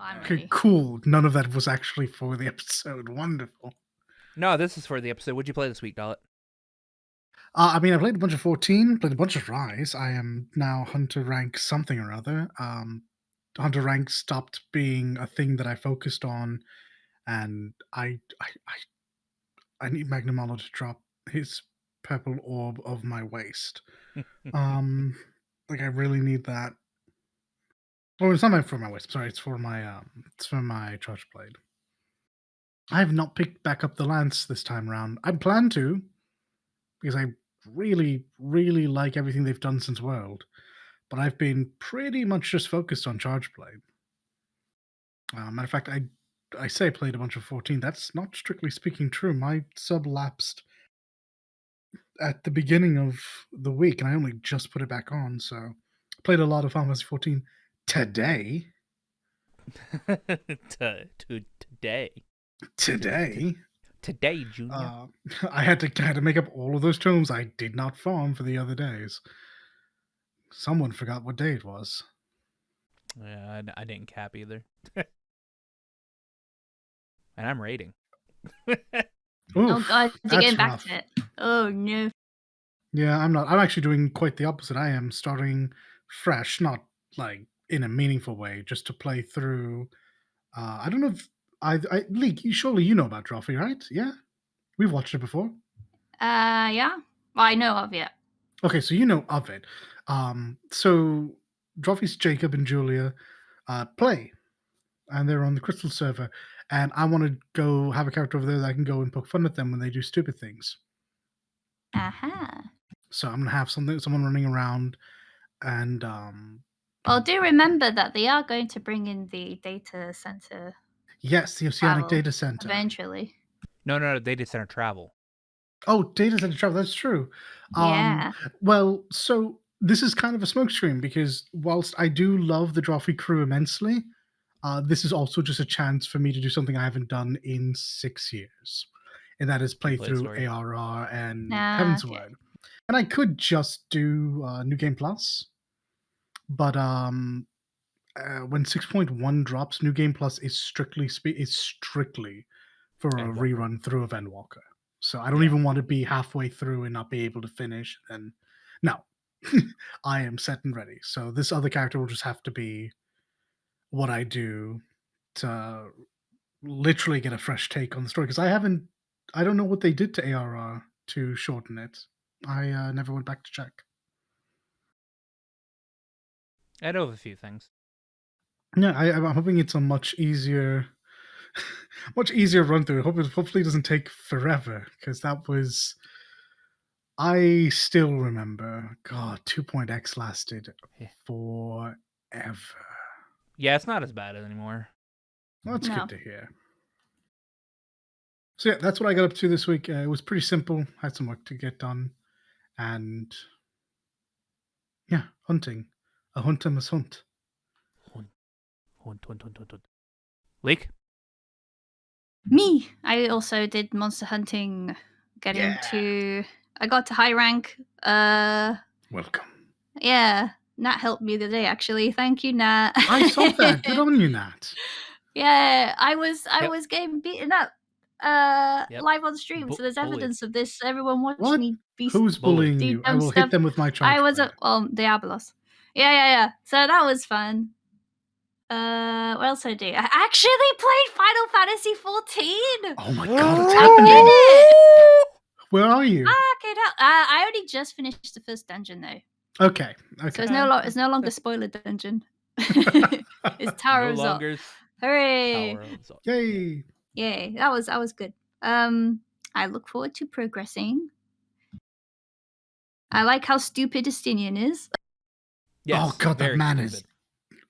I'm Okay, ready. cool. None of that was actually for the episode. Wonderful. No, this is for the episode. What'd you play this week, Dalit? I mean, I played a bunch of 14, played a bunch of Rise. I am now Hunter rank something or other. Hunter rank stopped being a thing that I focused on, and I need Magnamalo to drop his purple orb of my waist. Like I really need that. Oh, it's not for my waist. Sorry, it's for my charge blade. I have not picked back up the lance this time around. I plan to, because I really, really like everything they've done since World. But I've been pretty much just focused on charge blade. Matter of fact, I say I played a bunch of 14. That's not strictly speaking true. My sub lapsed at the beginning of the week, and I only just put it back on. So played a lot of Final Fantasy 14 today. Today. Today, Junior. I had to make up all of those tomes I did not farm for the other days. Someone forgot what day it was. Yeah, I didn't cap either. And I'm rating. Oh god, you're getting back rough. to it. Oh no. Yeah, I'm not. I'm actually doing quite the opposite. I am starting fresh, not like in a meaningful way, just to play through. I don't know if Leek. Surely you know about Drawfee, right? Yeah, we've watched it before. Yeah. Well, I know of it. Okay, so you know of it. So Drawfee's Jacob and Julia play, and they're on the Crystal server, and I want to go have a character over there that I can go and poke fun at them when they do stupid things. Uh-huh. So I'm gonna have someone running around, and Well, do remember that they are going to bring in the data center. Yes, the Oceanic travel Data Center. Eventually. No, data center travel. Oh, data center travel. That's true. Yeah. Well, so this is kind of a smokescreen because whilst I do love the Drawfee crew immensely, this is also just a chance for me to do something I haven't done in 6 years, and that is play through ARR and Heaven's Word. And I could just do New Game Plus, but when 6.1 drops, New Game Plus is strictly for a rerun through of Endwalker. So I don't even want to be halfway through and not be able to finish. And no, I am set and ready. So this other character will just have to be what I do to literally get a fresh take on the story. Because I don't know what they did to ARR to shorten it. I never went back to check. I know of a few things. Yeah, I'm hoping it's a much easier run through. Hopefully it doesn't take forever, because that was. I still remember. God, 2.x lasted forever. Yeah, it's not as bad anymore. Well, that's good to hear. So yeah, that's what I got up to this week. It was pretty simple. Had some work to get done, and yeah, hunting. A hunter must hunt. Hunt. Leek? Me. I also did monster hunting. I got to high rank. Welcome. Yeah, Nat helped me the other day. Actually, thank you, Nat. I saw that. Good on you, Nat. Yeah, I was getting beaten up live on stream, so there's evidence of this. Everyone watched me be. Who's bullying you? I will hit them with my charge. I was Diablos. Yeah. So that was fun. What else did I do? I actually played Final Fantasy 14. Oh my god, it's happening! Where are you? I only just finished the first dungeon though. Okay. So it's no longer spoiler dungeon. It's Tower of Zot. Hooray! Yay! Yay! That was good. I look forward to progressing. I like how stupid Estinian is. Yes, oh god, that man stupid. is.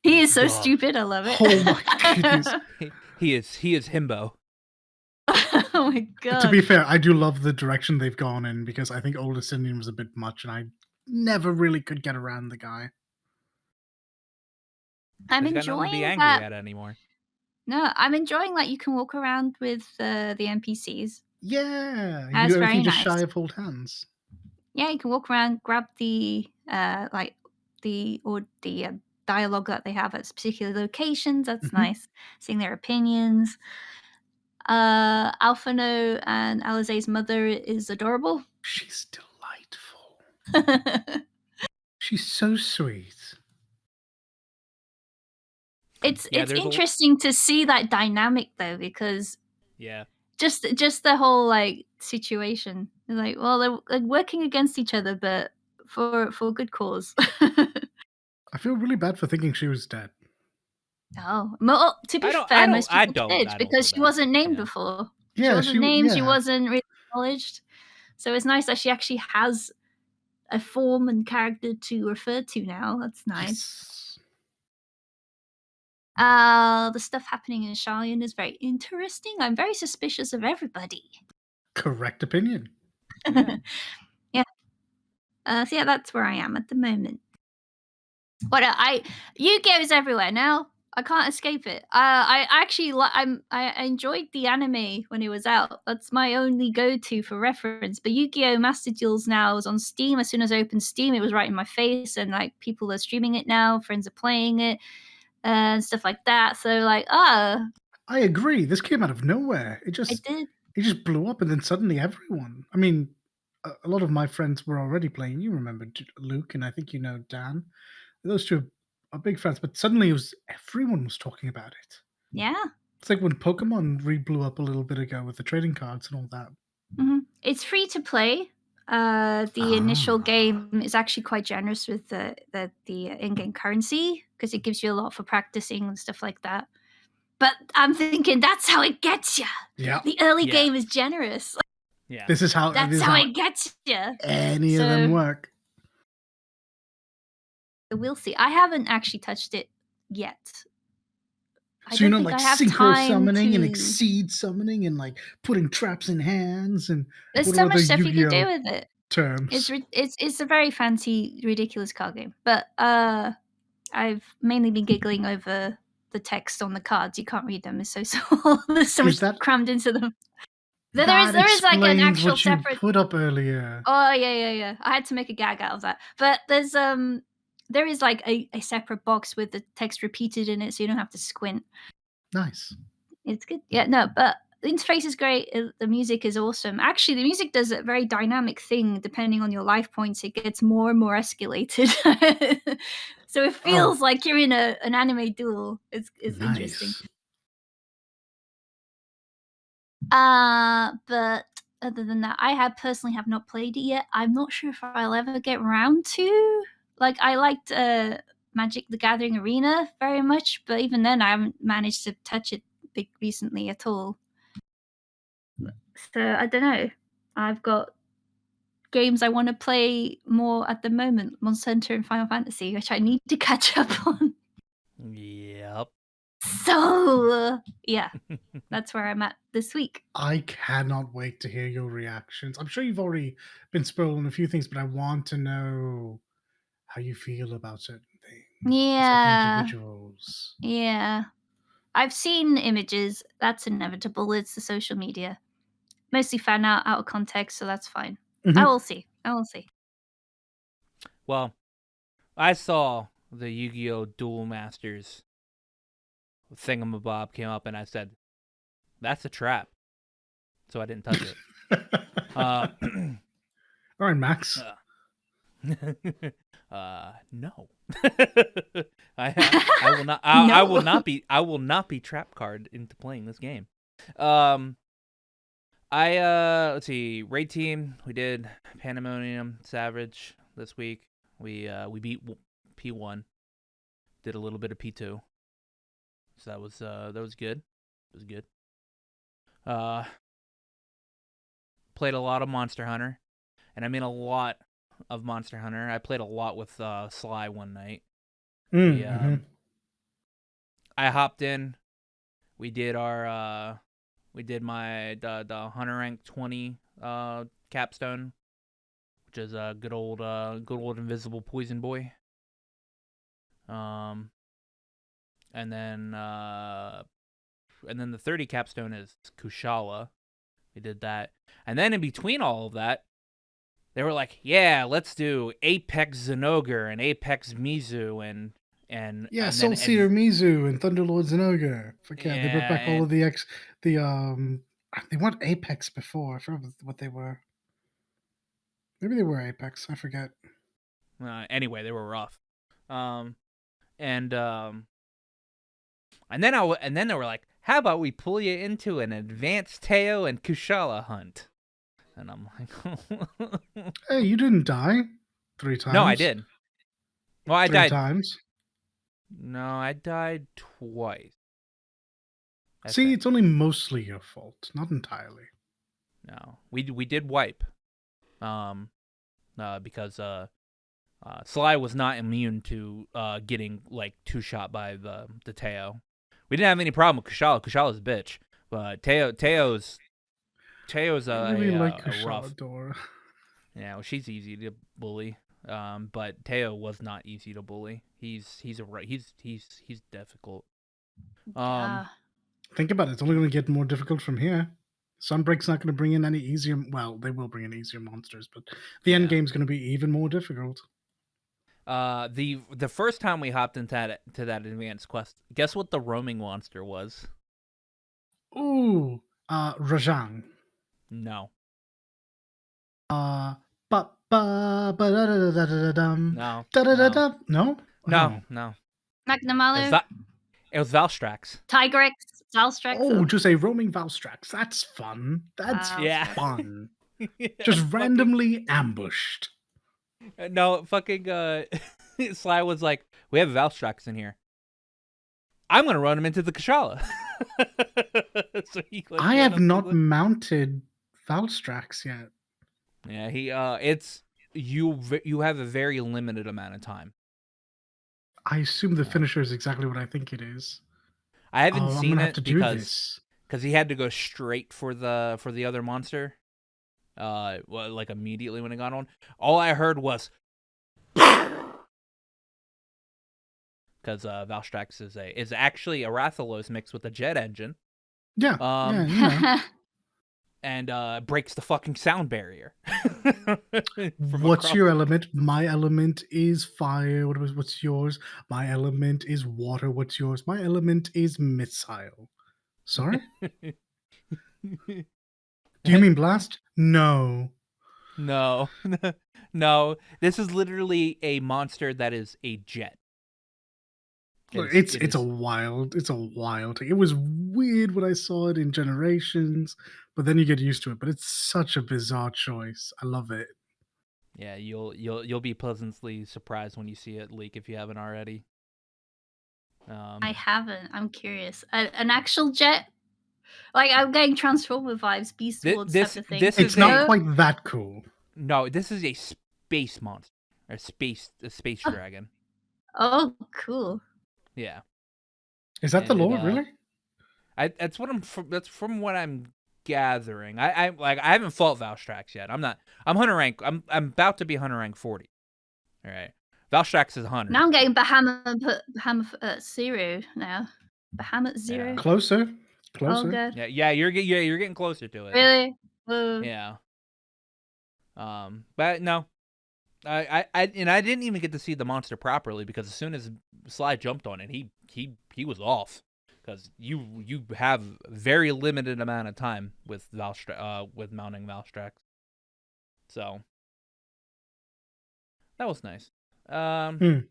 He is so stupid. I love it. Oh my goodness. He is himbo. Oh my god. To be fair, I do love the direction they've gone in, because I think old Estinian was a bit much, and I never really could get around the guy. I'm enjoying be angry at it anymore. No, I'm enjoying that you can walk around with the NPCs. Yeah, that's you very just nice. shy of hold hands. Yeah, you can walk around, grab the dialogue that they have at particular locations. That's Mhm. nice. Seeing their opinions. Alphano and Alize's mother is adorable. She's delightful. She's so sweet. It's Yeah, there's interesting to see that dynamic though, because yeah. just the whole like situation. Like, well, they're like working against each other, but for good cause. I feel really bad for thinking she was dead. Oh, well, to be I fair, most people did don't because feel she bad. wasn't named Yeah. before. She Yeah, wasn't named. She yeah. wasn't really acknowledged. So it's nice that she actually has a form and character to refer to now. That's nice. Yes. The stuff happening in Shallion is very interesting. I'm very suspicious of everybody. Correct opinion. Yeah. Yeah. So yeah, that's where I am at the moment. But Yu-Gi-Oh's everywhere now. I can't escape it. I actually I enjoyed the anime when it was out. That's my only go-to for reference. But Yu-Gi-Oh! Master Duels now is on Steam. As soon as I opened Steam, it was right in my face, and like people are streaming it now. Friends are playing it and stuff like that. So like, I agree. This came out of nowhere. It I just did. blew up, and then suddenly everyone. I mean, a lot of my friends were already playing. You remember Luke, and I think you know Dan. Those two are big fans, but suddenly everyone was talking about it. Yeah. It's like when Pokemon blew up a little bit ago with the trading cards and all that. It's free to play. The initial game is actually quite generous with the in-game currency because it gives you a lot for practicing and stuff like that. But I'm thinking that's how it gets you. Yeah. The early Yeah. game is generous. Yeah. This is how That's how it gets you. any of them work. We'll see. I haven't actually touched it yet. So you're not like synchro summoning and to. exceed summoning and like putting traps in hands and There's what so are much the stuff you can do Yu-Gi-Oh with it. terms? It's a very fancy, ridiculous card game. But I've mainly been giggling over the text on the cards. You can't read them. It's so small. There's so Is much that- crammed into them. There That is like an explains actual what you separate. put up earlier. Oh yeah. I had to make a gag out of that. But there is like a separate box with the text repeated in it, so you don't have to squint. Nice. It's good. Yeah, no, but the interface is great. The music is awesome. Actually, the music does a very dynamic thing depending on your life points. It gets more and more escalated. So it feels like you're in an anime duel. It's interesting. But other than that, I personally have not played it yet. I'm not sure if I'll ever get around to. Like, I liked Magic the Gathering Arena very much, but even then, I haven't managed to touch it recently at all. So I don't know. I've got games I want to play more at the moment, Monster Hunter and Final Fantasy, which I need to catch up on. Yep. So yeah, that's where I'm at this week. I cannot wait to hear your reactions. I'm sure you've already been spoiling a few things, but I want to know how you feel about certain things. Yeah. Certain individuals. Yeah. I've seen images. That's inevitable. It's the social media. Mostly fan art out of context, so that's fine. Mhm. I will see. Well, I saw the Yu-Gi-Oh! Duel Masters thingamabob came up, and I said, "That's a trap." So I didn't touch it. All right, Max. No. I will not. I will not be. I will not be trap card into playing this game. Let's see. Raid team. We did Pandemonium Savage this week. We beat P1. Did a little bit of P2. So that was good. It was good. Played a lot of Monster Hunter, and I mean a lot of Monster Hunter. I played a lot with Sly one night. I hopped in. We did our the Hunter rank 20 capstone, which is a good old invisible poison boy. And then the 30 capstone is Kushala. We did that. And then in between all of that, they were like, yeah, let's do Apex Zenogre and Apex Mizu and Yeah, and Soul then Seer Mizu and Thunderlord Zenogre. Forget they brought back all of the they weren't Apex before. I forgot what they were. Maybe they were Apex. I forget. Anyway, they were rough. And then they were like, "How about we pull you into an advanced Teo and Kushala hunt?" And I'm like, Hey, you didn't die 3 times. No, I did. Well, I 3 died. times. No, I died twice. See, it's only mostly your fault, not entirely. No, we did wipe, because Sly was not immune to getting like 2-shot by the Teo. We didn't have any problem with Kushala. Kushala's a bitch, but Teo's I really like a rough. Kushala Dora. Yeah, well, she's easy to bully. But Teo was not easy to bully. He's difficult. Think about it. It's only going to get more difficult from here. Sunbreak's not going to bring in any easier. Well, they will bring in easier monsters, but the end game's going to be even more difficult. The first time we hopped into that advanced quest, guess what the roaming monster was? Ooh, Rajang. No. Ba ba ba da da da da da dum. No. Da da da da. No. No. Magnamalu. It was Valstrax. Tigrex. Valstrax. Oh, just a roaming Valstrax. That's fun. That's fun. Just randomly ambushed. No, fucking Sly was like, "We have Valstrax in here. I'm gonna run him into the Kushala." So I have not mounted Valstrax yet. Yeah, it's you have a very limited amount of time. I assume the finisher is exactly what I think it is. I haven't seen it because he had to go straight for the other monster. Like immediately when it got on. All I heard was because Valstrax is actually a Rathalos mixed with a jet engine. Yeah. And breaks the fucking sound barrier. What's your element? My element is fire. What's yours? My element is water. What's yours? My element is missile. Sorry? Do you mean blast? No. No. This is literally a monster that is a jet. Look, it's a wild thing. It was weird when I saw it in Generations, but then you get used to it. But it's such a bizarre choice. I love it. Yeah, you'll be pleasantly surprised when you see it leak if you haven't already. I haven't. I'm curious. An actual jet? Like, I'm getting Transformer vibes, Beast Wars type of thing. It's not quite that cool. No, this is a space monster. Or a space dragon. Oh, cool. Yeah. Is that the lore, really? That's from what I'm gathering. I haven't fought Valstrax yet. I'm hunter rank. I'm about to be hunter rank 40. All right. Valstrax is 100. Now I'm getting Bahamut Zero now. Bahamut Zero. Yeah. Closer. Oh god. Yeah, you're getting closer to it. Really? Whoa. Yeah. But no. I didn't even get to see the monster properly because as soon as Sly jumped on it, he was off because you have very limited amount of time with mounting Valstrax. So that was nice. The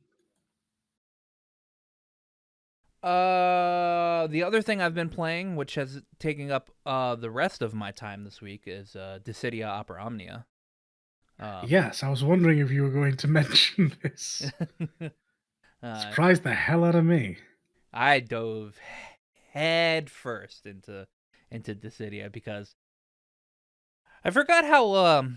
other thing I've been playing, which has taken up the rest of my time this week, is Dissidia Opera Omnia. Yes, I was wondering if you were going to mention this. Surprised the hell out of me. I dove head first into Dissidia because I forgot how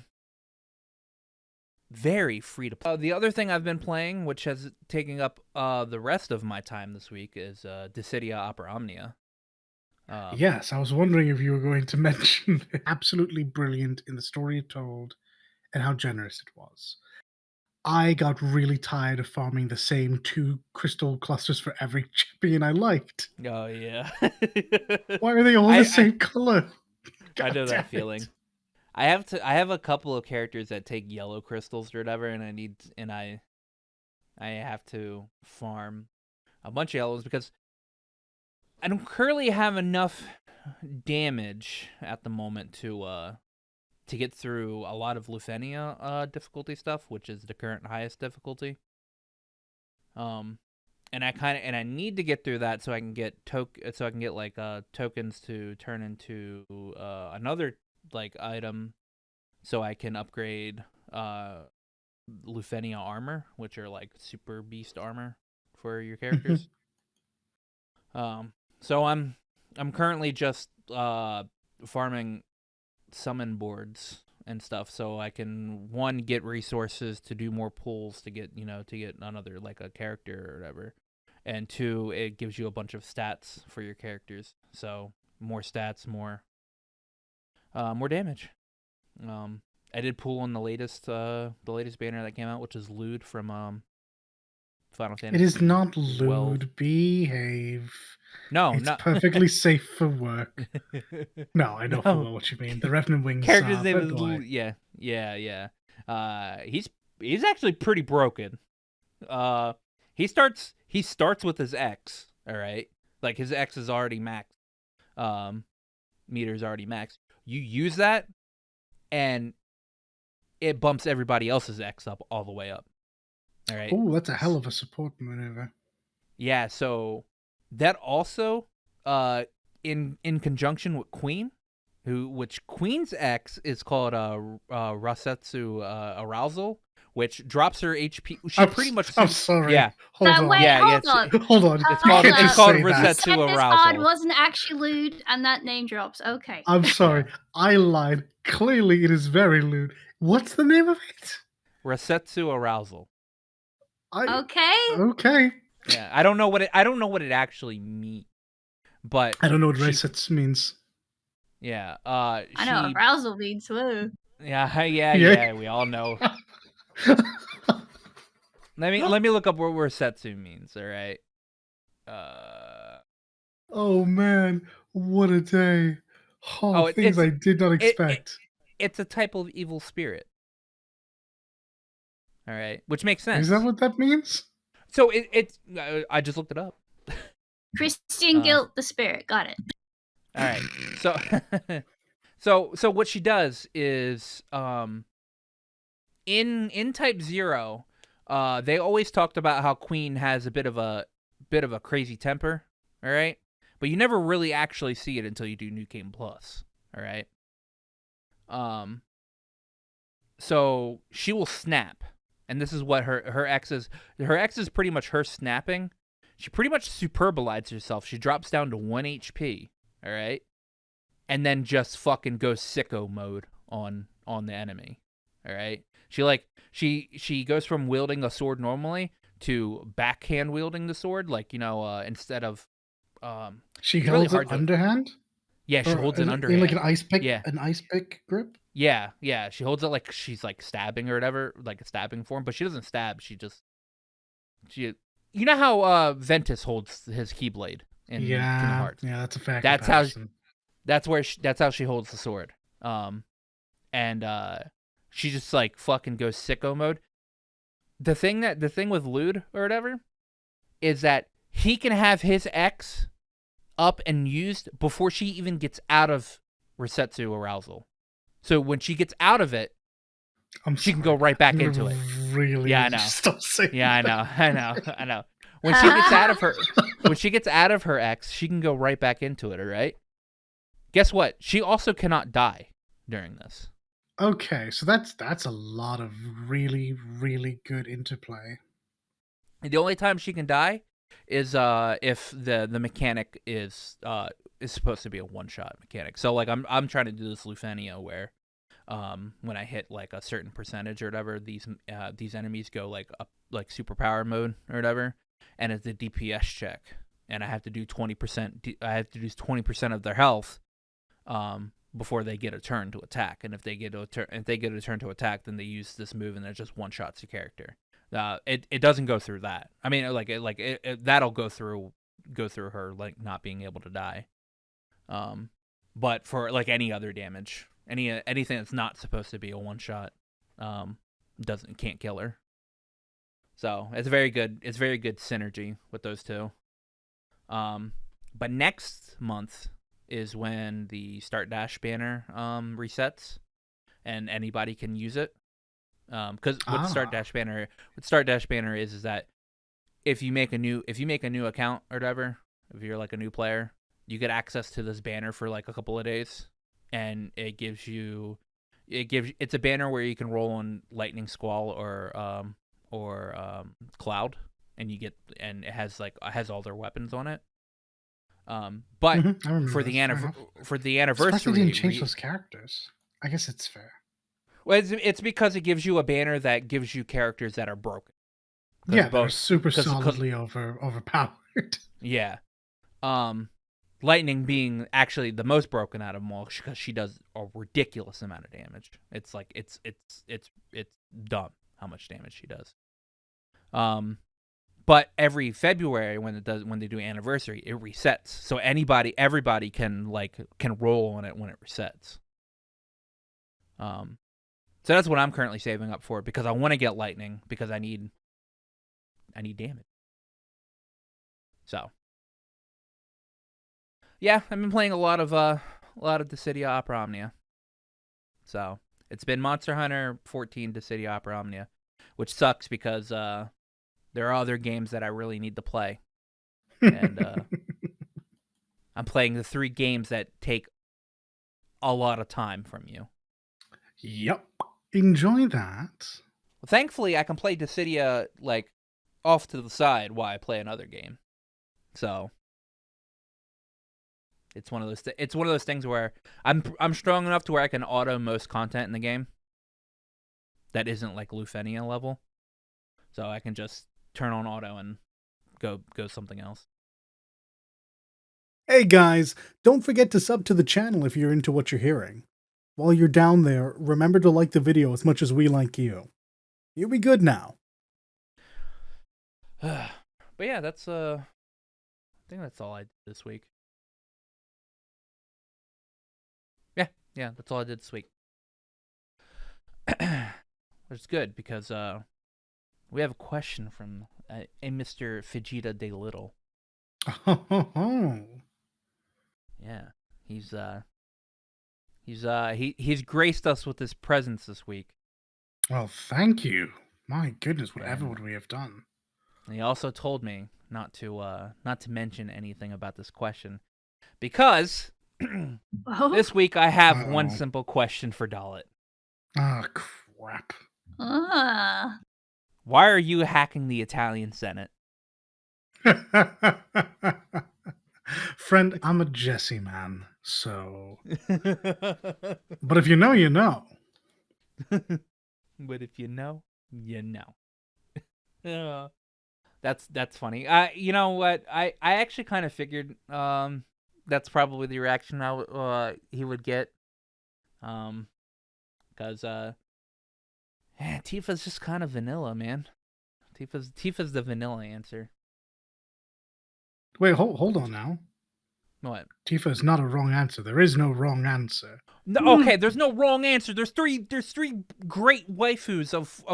very free to play. The other thing I've been playing, which has taken up the rest of my time this week, is Dissidia Opera Omnia. Yes, I was wondering if you were going to mention it. Absolutely brilliant in the story it told and how generous it was. I got really tired of farming the same 2 crystal clusters for every champion I liked. Oh, yeah. Why are they all the same color? I know that feeling. I have a couple of characters that take yellow crystals or whatever, and I have to farm a bunch of yellows because I don't currently have enough damage at the moment to get through a lot of Lufenia difficulty stuff, which is the current highest difficulty. And I need to get through that so I can get like tokens to turn into another like item, so I can upgrade Lufenia armor, which are like super beast armor for your characters. So I'm currently just farming summon boards and stuff, so I can get resources to do more pulls to get another like a character or whatever, and 2, it gives you a bunch of stats for your characters, so more stats, more damage. I did pull on the latest banner that came out, which is Lude from Final Fantasy. It is not 12. lewd. Behave. No, it's not perfectly safe for work. No, I know full well what you mean. The Revenant Wings. Character's name is yeah. He's actually pretty broken. He starts with his X. All right, like his X is already max. Meter's already max. You use that, and it bumps everybody else's X up all the way up. All right. Oh, that's a hell of a support maneuver. Yeah, so that also in conjunction with Queen, which Queen's X is called Rasetsu Arousal, which drops her HP. She pretty much. I'm sorry. Yeah. Hold on. Hold on. It's called Rasetsu Arousal. It wasn't actually lewd, and that name drops. Okay. I'm sorry. I lied. Clearly, it is very lewd. What's the name of it? Rasetsu Arousal. Okay. Yeah, I don't know what it actually means, but I don't know what Rasetsu means. Yeah. I know arousal means too. Yeah. We all know. Let me look up what Rasetsu means. All right. Oh man, what a day! Things I did not expect. It's a type of evil spirit. All right, which makes sense. Is that what that means? So it's. I just looked it up. Christian guilt, the spirit. Got it. All right. So what she does is in Type 0, they always talked about how Queen has a bit of a crazy temper. All right, but you never really actually see it until you do New Game Plus. All right. So she will snap. And this is what her X is. Her X is pretty much her snapping. She pretty much superbolites herself. She drops down to 1 HP, all right? And then just fucking goes sicko mode on the enemy, all right? She goes from wielding a sword normally to backhand wielding the sword, like, instead of she holds it underhand? Yeah, she holds it underhand. Like an ice pick, an ice pick grip? Yeah. She holds it like she's like stabbing or whatever, like a stabbing form, but she doesn't stab. She you know how Ventus holds his Keyblade in Kingdom Hearts. Yeah, that's a fact. That's how she holds the sword. And she just like fucking goes sicko mode. The thing with Lude or whatever is that he can have his X up and used before she even gets out of Rasetsu Arousal. So when she gets out of it, she can go right back into it. Really? Yeah, I know. Stop saying yeah, that. I know. When she gets out of her X, she can go right back into it. All right. Guess what? She also cannot die during this. Okay, so that's a lot of really, really good interplay. And the only time she can die is if the mechanic is supposed to be a one-shot mechanic. So like I'm trying to do this Lufenia where when I hit like a certain percentage or whatever, these enemies go like up like superpower mode or whatever, and it's a DPS check, and I have to do 20%. I have to do 20% of their health before they get a turn to attack. And if they get a turn to attack, then they use this move, and it just one shots your character. It doesn't go through that. I mean, that'll go through her like not being able to die. But for like any other damage, anything that's not supposed to be a one shot, can't kill her. So it's very good. It's very good synergy with those two. But next month is when the Start Dash banner resets, and anybody can use it. Because what Start Dash banner is that if you make a new account or whatever, if you're like a new player, you get access to this banner for like a couple of days, and it's a banner where you can roll on Lightning Squall or Cloud, and it has all their weapons on it. But for the anniversary, especially didn't change those characters. I guess it's fair. Well, it's because it gives you a banner that gives you characters that are broken. Yeah, they're super solidly overpowered. Yeah. Lightning being actually the most broken out of them all because she does a ridiculous amount of damage. It's like it's dumb how much damage she does. But every February when they do anniversary, it resets. So everybody can roll on it when it resets. So that's what I'm currently saving up for because I want to get Lightning because I need damage. So yeah, I've been playing a lot of Dissidia Opera Omnia. So it's been Monster Hunter 14 Dissidia Opera Omnia, which sucks because there are other games that I really need to play. And I'm playing the 3 games that take a lot of time from you. Yep. Enjoy that. Well, thankfully, I can play Dissidia off to the side while I play another game. So it's one of those things where I'm strong enough to where I can auto most content in the game that isn't like Lufenia level. So I can just turn on auto and go something else. Hey guys, don't forget to sub to the channel if you're into what you're hearing. While you're down there, remember to like the video as much as we like you. You'll be good now. But yeah, I think that's all I did this week. Yeah, that's all I did this week. Which is good because we have a question from a Mr. Vegeta De Little. Oh. Yeah, he's graced us with his presence this week. Well, thank you. My goodness, whatever would we have done? And he also told me not to mention anything about this question because this week I have one simple question for Dalit. Oh, crap. Why are you hacking the Italian Senate? Friend, I'm a Jesse man, so... But if you know, you know. But if you know, you know. That's funny. You know what? I actually kind of figured that's probably the reaction he would get. Because Tifa's just kind of vanilla, man. Tifa's the vanilla answer. Wait, hold on now. What? Tifa is not a wrong answer. There is no wrong answer. No, okay, there's no wrong answer. There's three great waifus of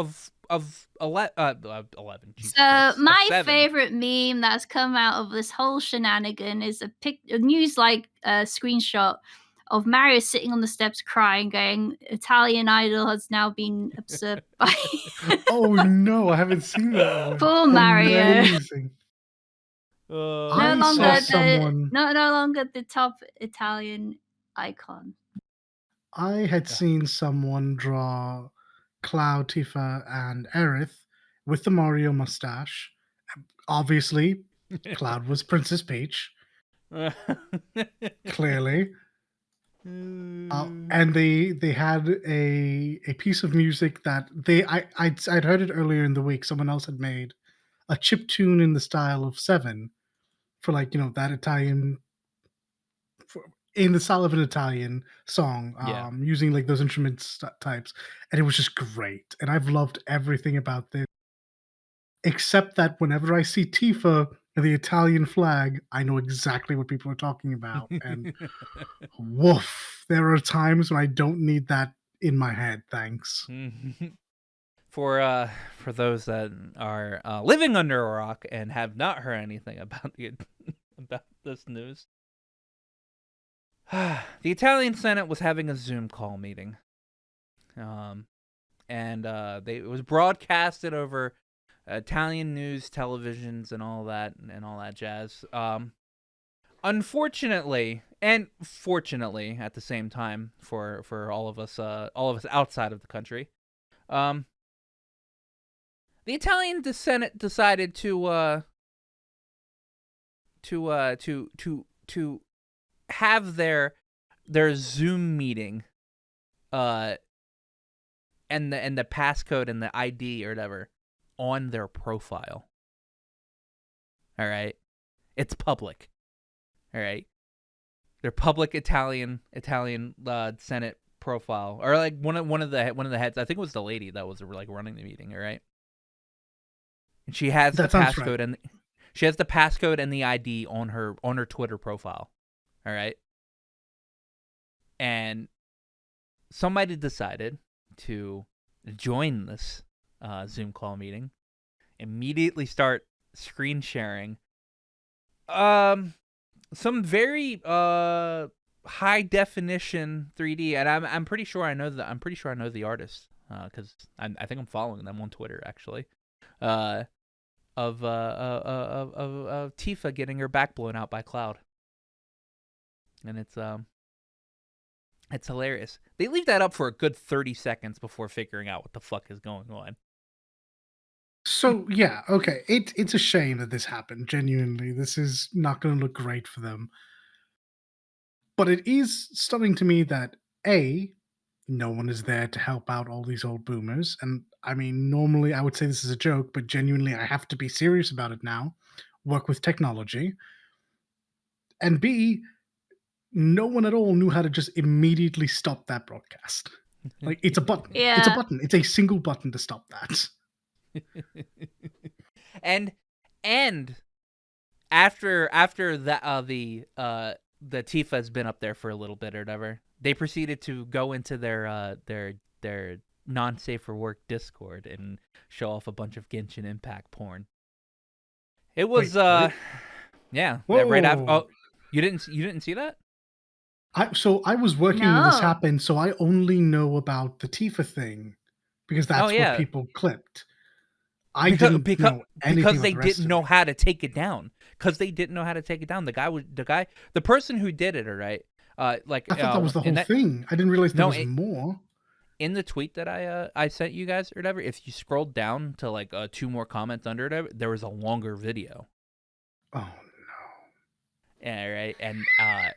11. Jesus Christ, my favorite meme that's come out of this whole shenanigan is a news screenshot of Mario sitting on the steps crying, going, "Italian Idol has now been usurped by." Oh no, I haven't seen that one. Poor Mario. Amazing. No longer the top Italian icon. I had seen someone draw Cloud, Tifa, and Aerith with the Mario mustache. Obviously, Cloud was Princess Peach. Clearly. And they had a piece of music that I'd heard it earlier in the week. Someone else had made a chiptune in the style of Seven for that Italian, in the style of an Italian song, using those instrument types, and it was just great. And I've loved everything about this, except that whenever I see Tifa and the Italian flag, I know exactly what people are talking about. And woof, there are times when I don't need that in my head. Thanks. for those that are living under a rock and have not heard anything about about this news, the Italian Senate was having a Zoom call meeting, and it was broadcasted over Italian news televisions and all that jazz. Unfortunately, and fortunately at the same time for all of us outside of the country, the Italian Senate decided to have their Zoom meeting, and the passcode and the ID or whatever on their profile. All right, it's public. All right, their public Italian Senate profile, or like one of the heads. I think it was the lady that was like running the meeting. All right, and she has the passcode, and she has the passcode and the ID on her Twitter profile. All right, and somebody decided to join this Zoom call meeting, immediately start screen sharing some very high definition 3D, and I'm pretty sure I know the artist, because I think I'm following them on Twitter actually, of Tifa getting her back blown out by Cloud, and it's hilarious. They leave that up for a good 30 seconds before figuring out what the fuck is going on. So yeah, okay, it's a shame that this happened. Genuinely, this is not going to look great for them. But it is stunning to me that no one is there to help out all these old boomers. And I mean, normally I would say this is a joke, but genuinely I have to be serious about it now. Work with technology. And B, no one at all knew how to just immediately stop that broadcast. Like, it's a button. Yeah. It's a button. It's a single button to stop that. and after that, the Tifa has been up there for a little bit or whatever, they proceeded to go into their non-safe for work Discord and show off a bunch of Genshin Impact porn. It was Wait. yeah, Whoa. right after. Oh, you didn't see that? I was working when this happened, so I only know about the Tifa thing because that's what people clipped. I didn't know anything because about they the rest didn't of know it. how to take it down. Because they didn't know how to take it down. The person who did it, all right. Like I thought that was the whole thing. I didn't realize there was more. In the tweet that I sent you guys or whatever, if you scrolled down to like 2 more comments under it, there was a longer video. Oh no! Yeah, right. And oh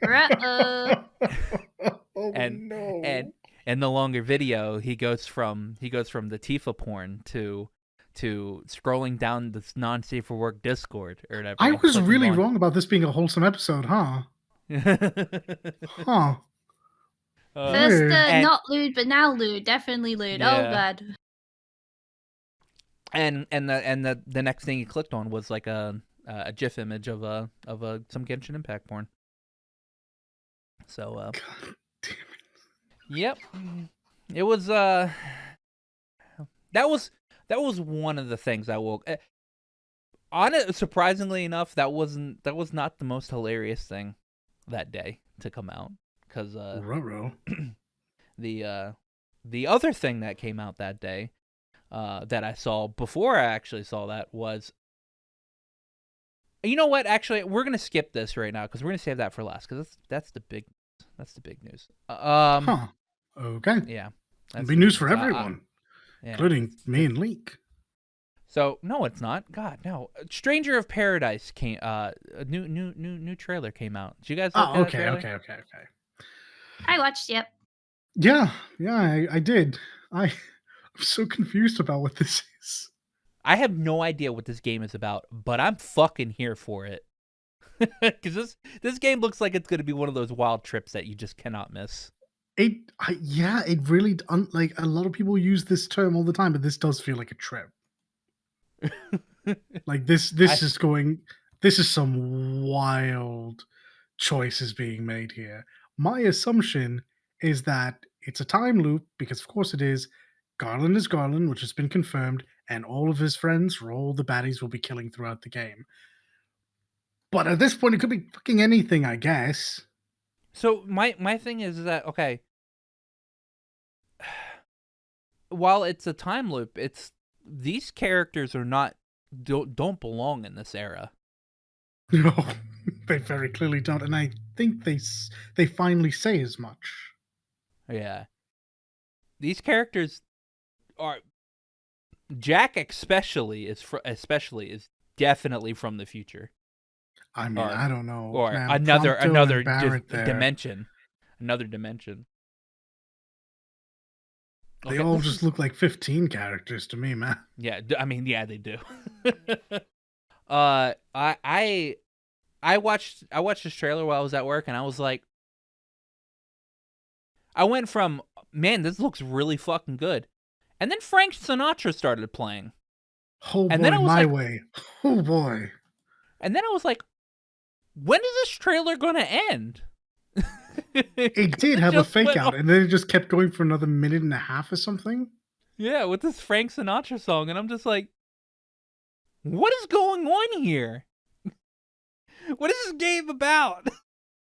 no! And the longer video, he goes from the Tifa porn to scrolling down this non-safe for work Discord or whatever. I was really wrong about this being a wholesome episode, huh? Huh. First, not lewd, but now lewd. Definitely lewd. Yeah. Oh god. And the next thing he clicked on was like a GIF image of some Genshin Impact porn. So God damn it. Yep. It was that was one of the things I will. Surprisingly enough, that was not the most hilarious thing that day to come out, because the other thing that came out that day, that I saw before I actually saw that was, you know what? Actually, we're gonna skip this right now because we're gonna save that for last, because that's the big news. Okay. Yeah. It'll be news for everyone, including me and Leek. So no, it's not. God, no. Stranger of Paradise came. A new trailer came out. Did you guys? Okay. I watched. Yep. Yeah, I did. I'm so confused about what this is. I have no idea what this game is about, but I'm fucking here for it. Because this game looks like it's going to be one of those wild trips that you just cannot miss. It really, like, a lot of people use this term all the time, but this does feel like a trip. Like this is some wild choices being made here. My assumption is that it's a time loop, because of course it is. Garland is Garland, which has been confirmed, and all of his friends are all the baddies we'll be killing throughout the game. But at this point, it could be fucking anything, I guess. So my thing is that, okay, while it's a time loop, these characters are not don't belong in this era. No, they very clearly don't, and I think they finally say as much. Yeah, these characters are Jack especially is definitely from the future. I mean, I don't know, or man. another Prompto dimension, another dimension. They Okay, all just look like 15 characters to me, man. Yeah, I mean, yeah, they do. I watched this trailer while I was at work, and I was like, I went from, man, this looks really fucking good, and then Frank Sinatra started playing. Oh boy, and then I was my like, way. Oh boy. And then I was like, when is this trailer gonna end? It did have a fake out, and then it just kept going for another minute and a half or something. Yeah, with this Frank Sinatra song, and I'm just like, what is going on here? What is this game about?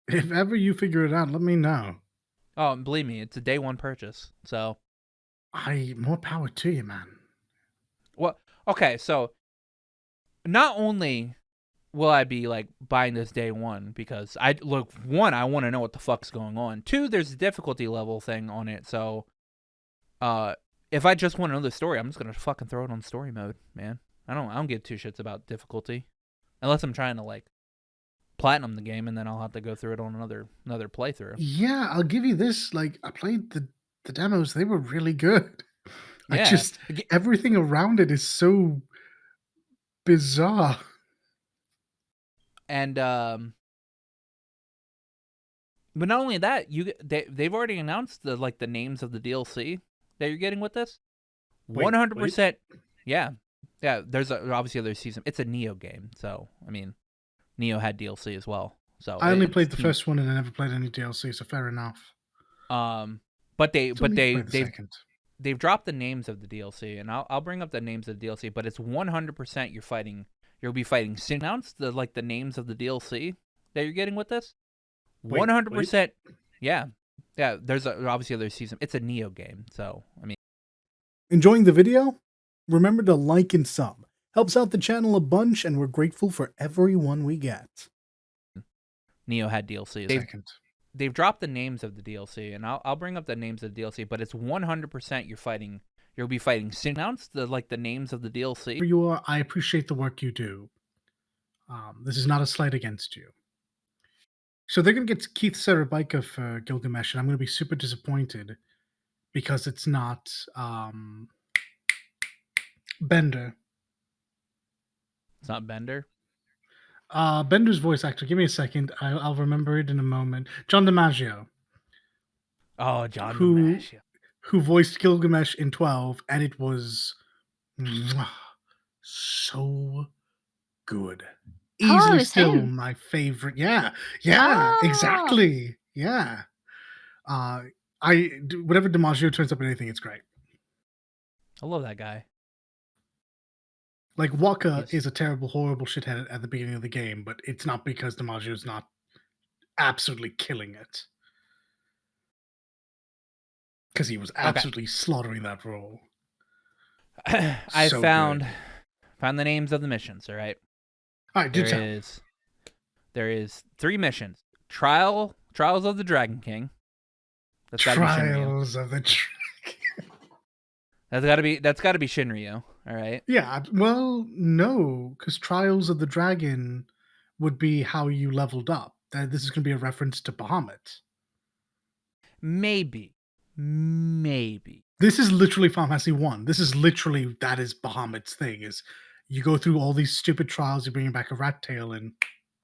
If ever you figure it out, let me know. Oh, and believe me, it's a day one purchase, so. More power to you, man. Well, okay, so not only will I be like buying this day one, because I want to know what the fuck's going on. Two, there's a difficulty level thing on it, so if I just want to know the story, I'm just gonna fucking throw it on story mode, man. I don't give two shits about difficulty, unless I'm trying to like platinum the game, and then I'll have to go through it on another playthrough. Yeah, I'll give you this. Like, I played the demos; they were really good. Yeah. Everything around it is so bizarre. And but not only that, they've already announced the names of the DLC that you're getting with this. 100%. Yeah. There's obviously other season. It's a Neo game, so I mean, Neo had DLC as well. So I only played the first one and I never played any DLC, so fair enough. But they've dropped the names of the DLC, and I'll bring up the names of the DLC. But it's 100% you'll be fighting. Announce the names of the DLC that you're getting with this. 100%. Yeah. There's obviously other season. It's a Neo game, so I mean. Enjoying the video? Remember to like and sub. Helps out the channel a bunch, and we're grateful for everyone we get. Neo had DLC. They've dropped the names of the DLC, and I'll bring up the names of the DLC. But it's 100% you'll be fighting. Announce the names of the DLC. I appreciate the work you do. This is not a slight against you. So they're going to get Keith Sarabika for Gilgamesh, and I'm going to be super disappointed because it's not Bender. It's not Bender? Bender's voice actor. Give me a second. I'll remember it in a moment. John DiMaggio. Oh, John DiMaggio. Who voiced Gilgamesh in 12, and it was so good. Easily still my favorite. Yeah, exactly. Yeah. Whenever DiMaggio turns up in anything, it's great. I love that guy. Like, Waka is a terrible, horrible shithead at the beginning of the game, but it's not because DiMaggio's not absolutely killing it. Because he was absolutely slaughtering that role. I found the names of the missions, all right? All right, there is 3 missions. Trials of the Dragon King. Trials of the Dragon. That's gotta be Shinryu, all right? Yeah, well, no, because Trials of the Dragon would be how you leveled up. This is going to be a reference to Bahamut. Maybe. This is literally Final Fantasy 1. This is literally, that is Bahamut's thing, is you go through all these stupid trials, you bring back a rat tail, and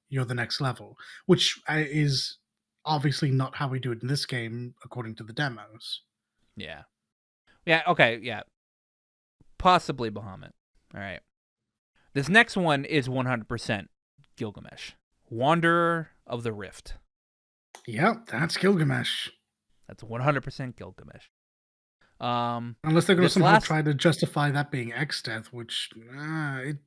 you're the next level. Which is obviously not how we do it in this game, according to the demos. Yeah. Yeah, okay, yeah. Possibly Bahamut. All right. This next one is 100% Gilgamesh. Wanderer of the Rift. Yep, that's Gilgamesh. That's 100% Gilgamesh. Unless they're going to somehow try to justify that being X Death, which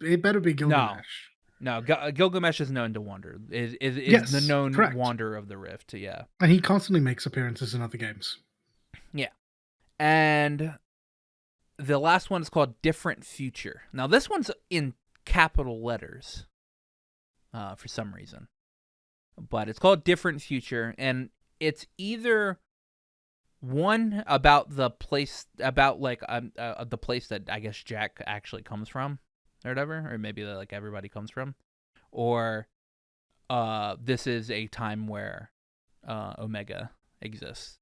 it better be Gilgamesh. No, Gilgamesh is known to wander. Is yes, the known correct. wanderer of the Rift, yeah. And he constantly makes appearances in other games. Yeah. And the last one is called Different Future. Now, this one's in capital letters for some reason. But it's called Different Future, and it's either one about the place, about like the place that I guess Jack actually comes from, or whatever, or maybe that like everybody comes from, or this is a time where Omega exists.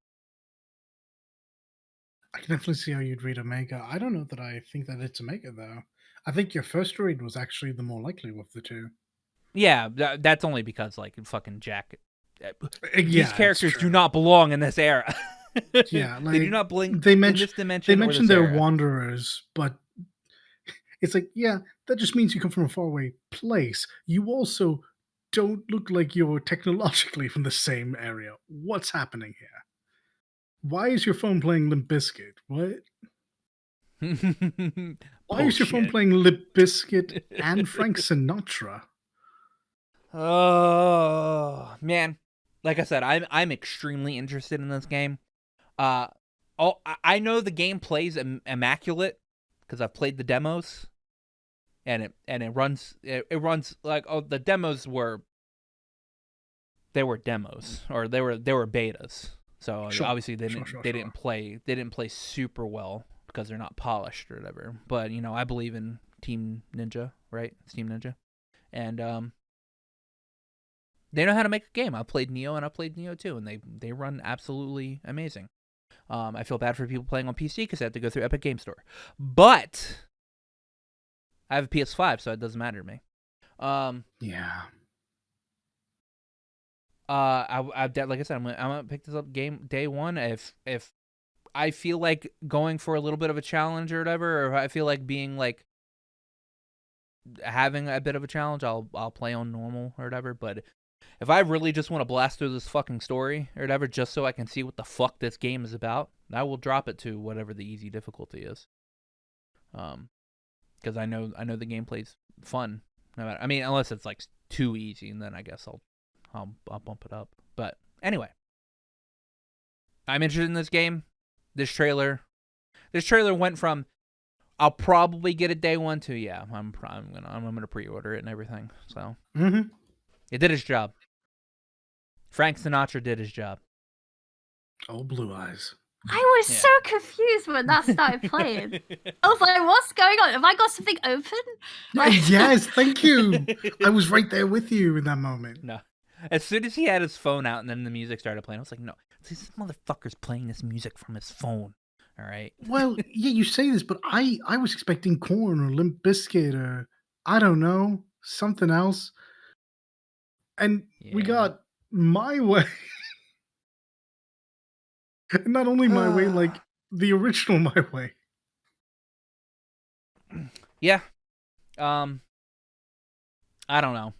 I can definitely see how you'd read Omega. I don't know that I think that it's Omega though. I think your first read was actually the more likely of the two. Yeah, that's only because like fucking Jack. These characters do not belong in this era. Yeah, like, they do not belong in this dimension. They mentioned they're era. wanderers, but it's like, yeah, that just means you come from a faraway place. You also don't look like you're technologically from the same area. What's happening here? Why is your phone playing Limp Bizkit? What? Why is your phone playing Limp Bizkit and Frank Sinatra? Oh man, like I said, I'm extremely interested in this game. I know the game plays immaculate because I've played the demos, and it runs like the demos were demos, or they were betas. So obviously they didn't play super well because they're not polished or whatever. But I believe in Team Ninja, right? It's Team Ninja, and they know how to make a game. I played Neo and I played Neo 2, and they run absolutely amazing. I feel bad for people playing on PC because they have to go through Epic Game Store, but I have a PS5, so it doesn't matter to me. Yeah. Like I said, I'm gonna pick this up game day one. If I feel like going for a little bit of a challenge or whatever, or if I feel like being like having a bit of a challenge, I'll play on normal or whatever. But if I really just want to blast through this fucking story or whatever, just so I can see what the fuck this game is about, I will drop it to whatever the easy difficulty is. Because I know the gameplay's fun. I mean, unless it's like too easy, and then I guess I'll bump it up. But anyway, I'm interested in this game. This trailer went from I'll probably get it day one to yeah, I'm gonna pre-order it and everything. So it did its job. Frank Sinatra did his job. Oh, Blue Eyes. I was so confused when that started playing. I was like, what's going on? Have I got something open? Like, yes, thank you. I was right there with you in that moment. No. As soon as he had his phone out and then the music started playing, I was like, no, this motherfucker's playing this music from his phone. All right. Well, yeah, you say this, but I was expecting Korn or Limp Bizkit or, I don't know, something else. And we got My Way. Not only My Way, like the original My Way. Yeah. I don't know.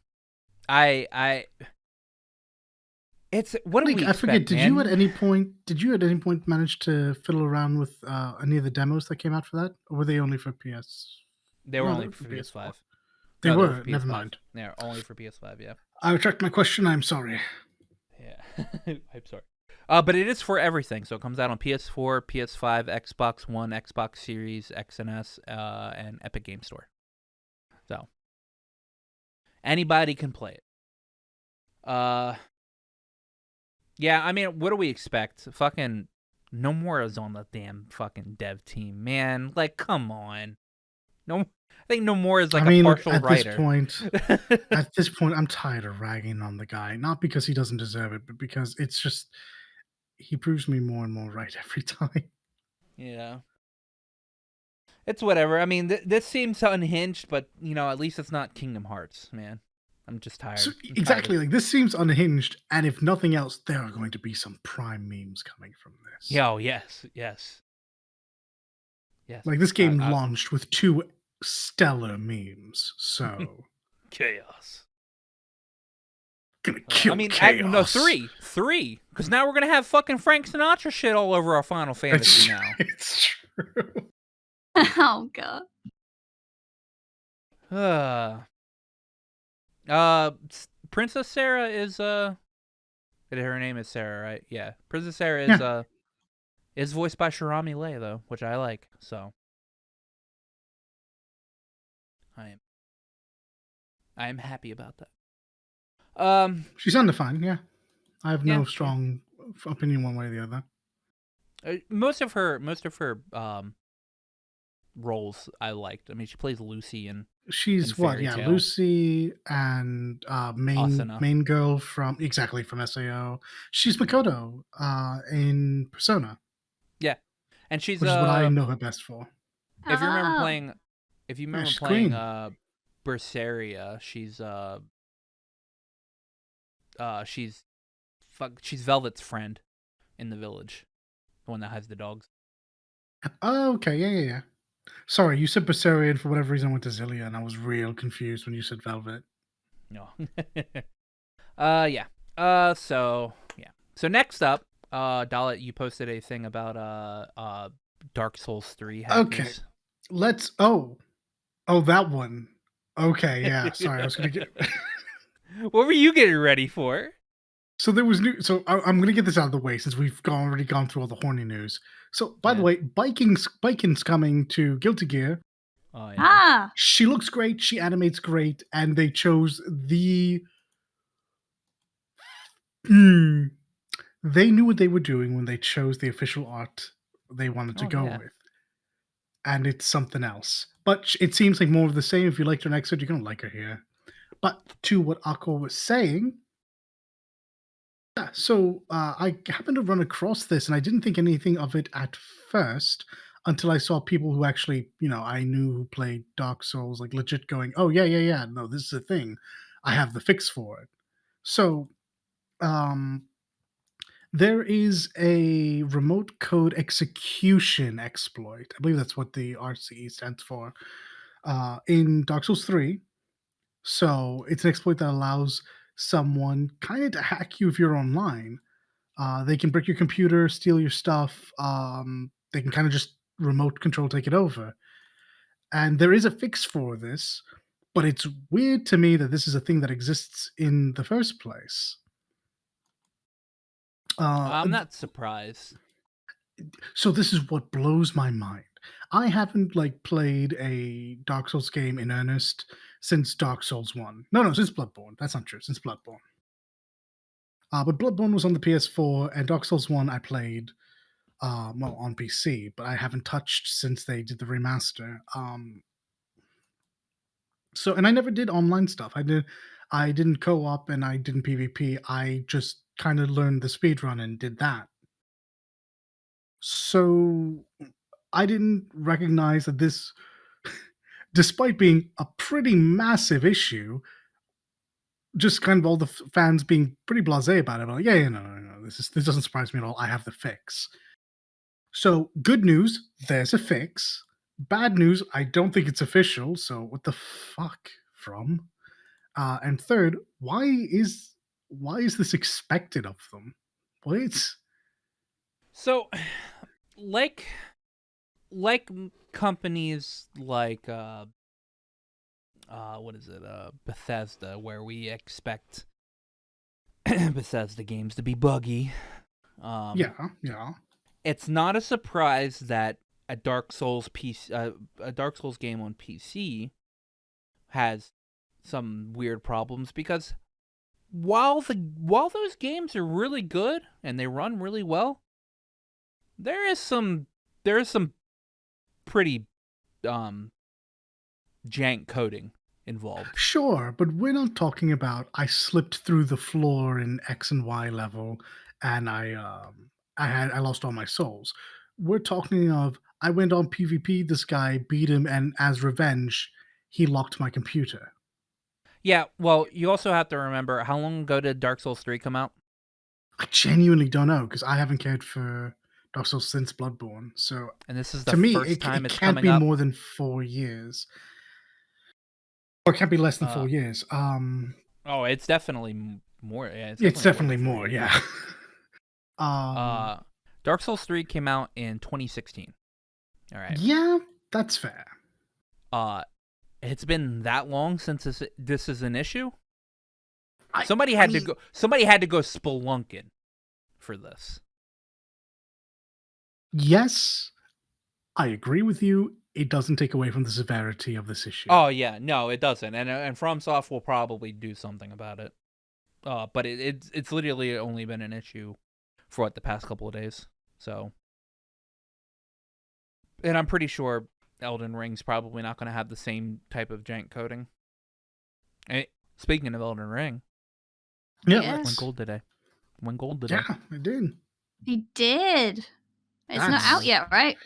It's what do we expect, I forget. Did man? you at any point manage to fiddle around with any of the demos that came out for that, or were they only for PS? They were only for PS5. They were. Never mind. They're only for PS5. Yeah. I retract my question. I'm sorry. Yeah, I'm sorry. But it is for everything. So it comes out on PS4, PS5, Xbox One, Xbox Series, X and S, and Epic Game Store. So anybody can play it. Yeah, I mean, what do we expect? Fucking Nomura's on the damn fucking dev team, man. Like, come on. No, I think Nomura is like a partial writer. At this point, I'm tired of ragging on the guy. Not because he doesn't deserve it, but because it's just he proves me more and more right every time. Yeah. It's whatever. I mean, this seems unhinged, but at least it's not Kingdom Hearts, man. I'm just tired. So, exactly. Like, this seems unhinged, and if nothing else, there are going to be some prime memes coming from this. Yeah, oh, yes. Like, this game launched with 2 stellar memes, so... Chaos. Gonna kill chaos. No, three, because now we're gonna have fucking Frank Sinatra shit all over our Final Fantasy now. It's true. Oh god. Princess Sarah is her name is Sarah, right? Yeah. Princess Sarah is voiced by Shirami Lei though, which I like. So I am happy about that. She's undefined, yeah. I have no Yeah. strong opinion one way or the other. Most of her roles I liked. I mean, she plays Lucy in She's in what? Fairy Yeah, Tail. Lucy and Asuna. main girl from SAO. She's Makoto in Persona, Yeah, and she's which is what I know her best for. if you remember Oh. playing, she's green. Berseria, she's Velvet's friend in the village, the one that has the dogs. Oh, okay, yeah. Sorry, you said Berseria, and for whatever reason I went to Zillia, and I was real confused when you said Velvet. No. Yeah. So yeah. So next up, Dalit, you posted a thing about Dark Souls 3 hackers. Okay. Let's that one. Okay, yeah. Sorry, I was gonna get What were you getting ready for? So there was new. So I'm gonna get this out of the way since we've already gone through all the horny news. So by the way, Biking's coming to Guilty Gear. Oh yeah. Ah. She looks great. She animates great, and they chose the. They knew what they were doing when they chose the official art they wanted to go with, and it's something else. But it seems like more of the same. If you liked her in Exit, you're gonna like her here. But to what Akko was saying. Yeah, so I happened to run across this, and I didn't think anything of it at first until I saw people who actually, I knew who played Dark Souls, like legit going, "Oh yeah, no, this is a thing. I have the fix for it." So, there is a remote code execution exploit. I believe that's what the RCE stands for in Dark Souls 3. So it's an exploit that allows someone kind of to hack you if you're online. They can break your computer, steal your stuff. They can kind of just remote control take it over. And there is a fix for this, but it's weird to me that this is a thing that exists in the first place. I'm not surprised. So this is what blows my mind. I haven't played a Dark Souls game in earnest since Dark Souls 1. No, since Bloodborne. That's not true. Since Bloodborne. But Bloodborne was on the PS4, and Dark Souls 1 I played on PC, but I haven't touched since they did the remaster. And I never did online stuff. I didn't co-op and I didn't PvP. I just kind of learned the speedrun and did that. So I didn't recognize that this, despite being a pretty massive issue, just kind of all the fans being pretty blasé about it. Like, yeah, no, this doesn't surprise me at all. I have the fix. So good news, there's a fix. Bad news, I don't think it's official. So what the fuck from? And third, why is this expected of them? What? So, like companies like what is it? Bethesda, where we expect Bethesda games to be buggy. Yeah. It's not a surprise that a Dark Souls game on PC has some weird problems, because while those games are really good and they run really well, there is some pretty jank coding involved. Sure, but we're not talking about I slipped through the floor in X and Y level and I lost all my souls. We're talking of I went on PvP, this guy beat him, and as revenge, he locked my computer. Yeah, well, you also have to remember, how long ago did Dark Souls 3 come out? I genuinely don't know, because I haven't cared for Dark Souls since Bloodborne. So, and this is the to me, first time it it's can't coming be up. more than 4 years. Or it can't be less than 4 years. Oh, it's definitely more. Yeah, It's definitely than more. 3 Yeah. Dark Souls 3 came out in 2016. All right. Yeah, that's fair. It's been that long since this is an issue. I Somebody mean, had to go spelunking for this. Yes, I agree with you. It doesn't take away from the severity of this issue. Oh yeah, no, it doesn't. And FromSoft will probably do something about it. But it's literally only been an issue for the past couple of days. So, and I'm pretty sure Elden Ring's probably not going to have the same type of jank coding. And speaking of Elden Ring, Yeah, Yes. went gold today. Went gold today. Yeah, I did. He did. It's not That's- out yet, right?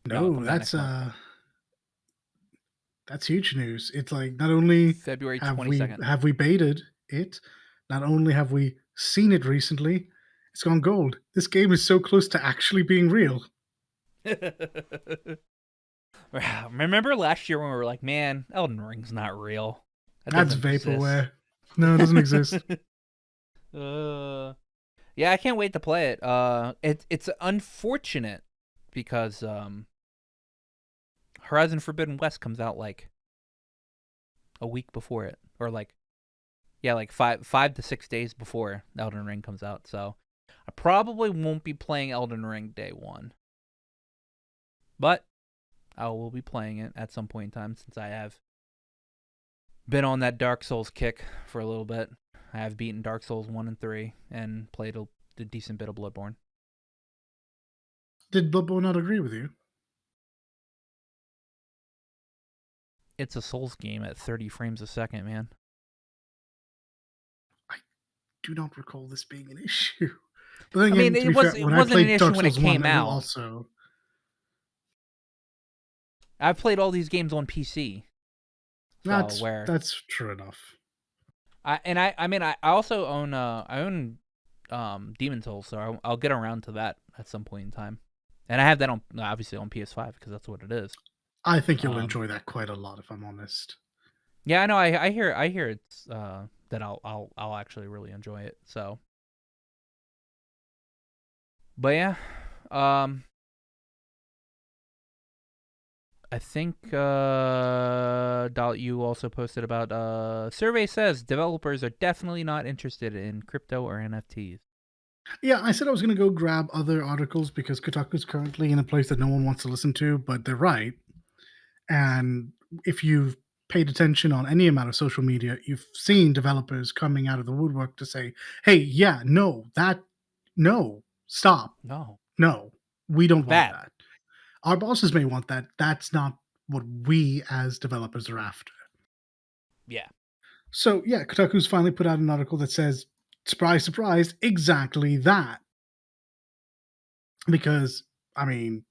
No, it No, comes out next month. that's huge news. It's like not only February have 22nd. we baited it, not only have we seen it recently, it's gone gold. This game is so close to actually being real. Remember last year when we were like, man, Elden Ring's not real. That's vaporware. No, it doesn't exist. Yeah, I can't wait to play it. It's unfortunate because Horizon Forbidden West comes out like a week before it, or like 5 to 6 days before Elden Ring comes out. So I probably won't be playing Elden Ring day one, but I will be playing it at some point in time since I have been on that Dark Souls kick for a little bit. I have beaten Dark Souls 1 and 3 and played a decent bit of Bloodborne. Did Bloodborne not agree with you? It's a Souls game at 30 frames a second, man. I do not recall this being an issue. But then I again, mean, to be fair, it when I wasn't played an issue Dark when it Souls 1, came out. Also, I've played all these games on PC. So that's true enough. I also own Demon Souls, so I'll get around to that at some point in time. And I have that obviously on PS5 because that's what it is. I think you'll enjoy that quite a lot, if I'm honest. Yeah, I know. I hear it's that I'll actually really enjoy it. So, but yeah, I think you also posted about survey says developers are definitely not interested in crypto or NFTs. Yeah, I said I was going to go grab other articles because Kotaku's currently in a place that no one wants to listen to, but they're right. And if you've paid attention on any amount of social media, you've seen developers coming out of the woodwork to say, hey, yeah, no, stop. No, we don't want that. Our bosses may want that. That's not what we as developers are after. Yeah. So, yeah, Kotaku's finally put out an article that says, surprise, surprise, exactly that. Because, I mean,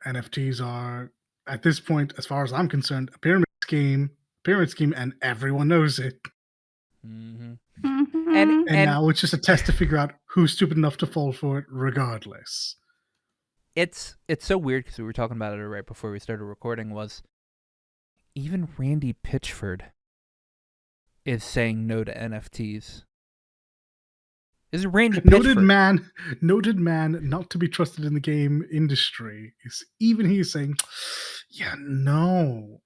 NFTs are, at this point, as far as I'm concerned, a pyramid scheme, and everyone knows it. Mm-hmm. Mm-hmm. And now it's just a test to figure out who's stupid enough to fall for it, regardless. It's so weird because we were talking about it right before we started recording. Was even Randy Pitchford is saying no to NFTs. Is Randy Pitchford? Noted man, not to be trusted in the game industry. Even he's saying, yeah, no,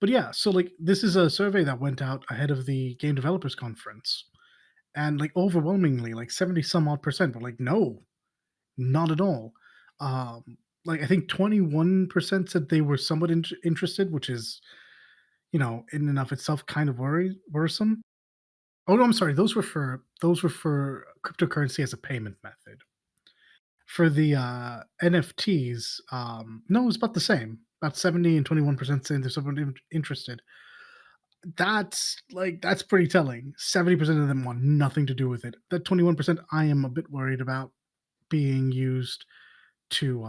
But yeah, so like this is a survey that went out ahead of the Game Developers Conference, and like overwhelmingly, like 70 some odd percent were like, no, not at all. Like I think 21% said they were somewhat interested, which is, in and of itself kind of worrisome. Oh no, I'm sorry. Those were for cryptocurrency as a payment method. For the NFTs, no, it was about the same. About 70 and 21% saying there's someone interested. That's pretty telling. 70% of them want nothing to do with it. That 21% I am a bit worried about being used to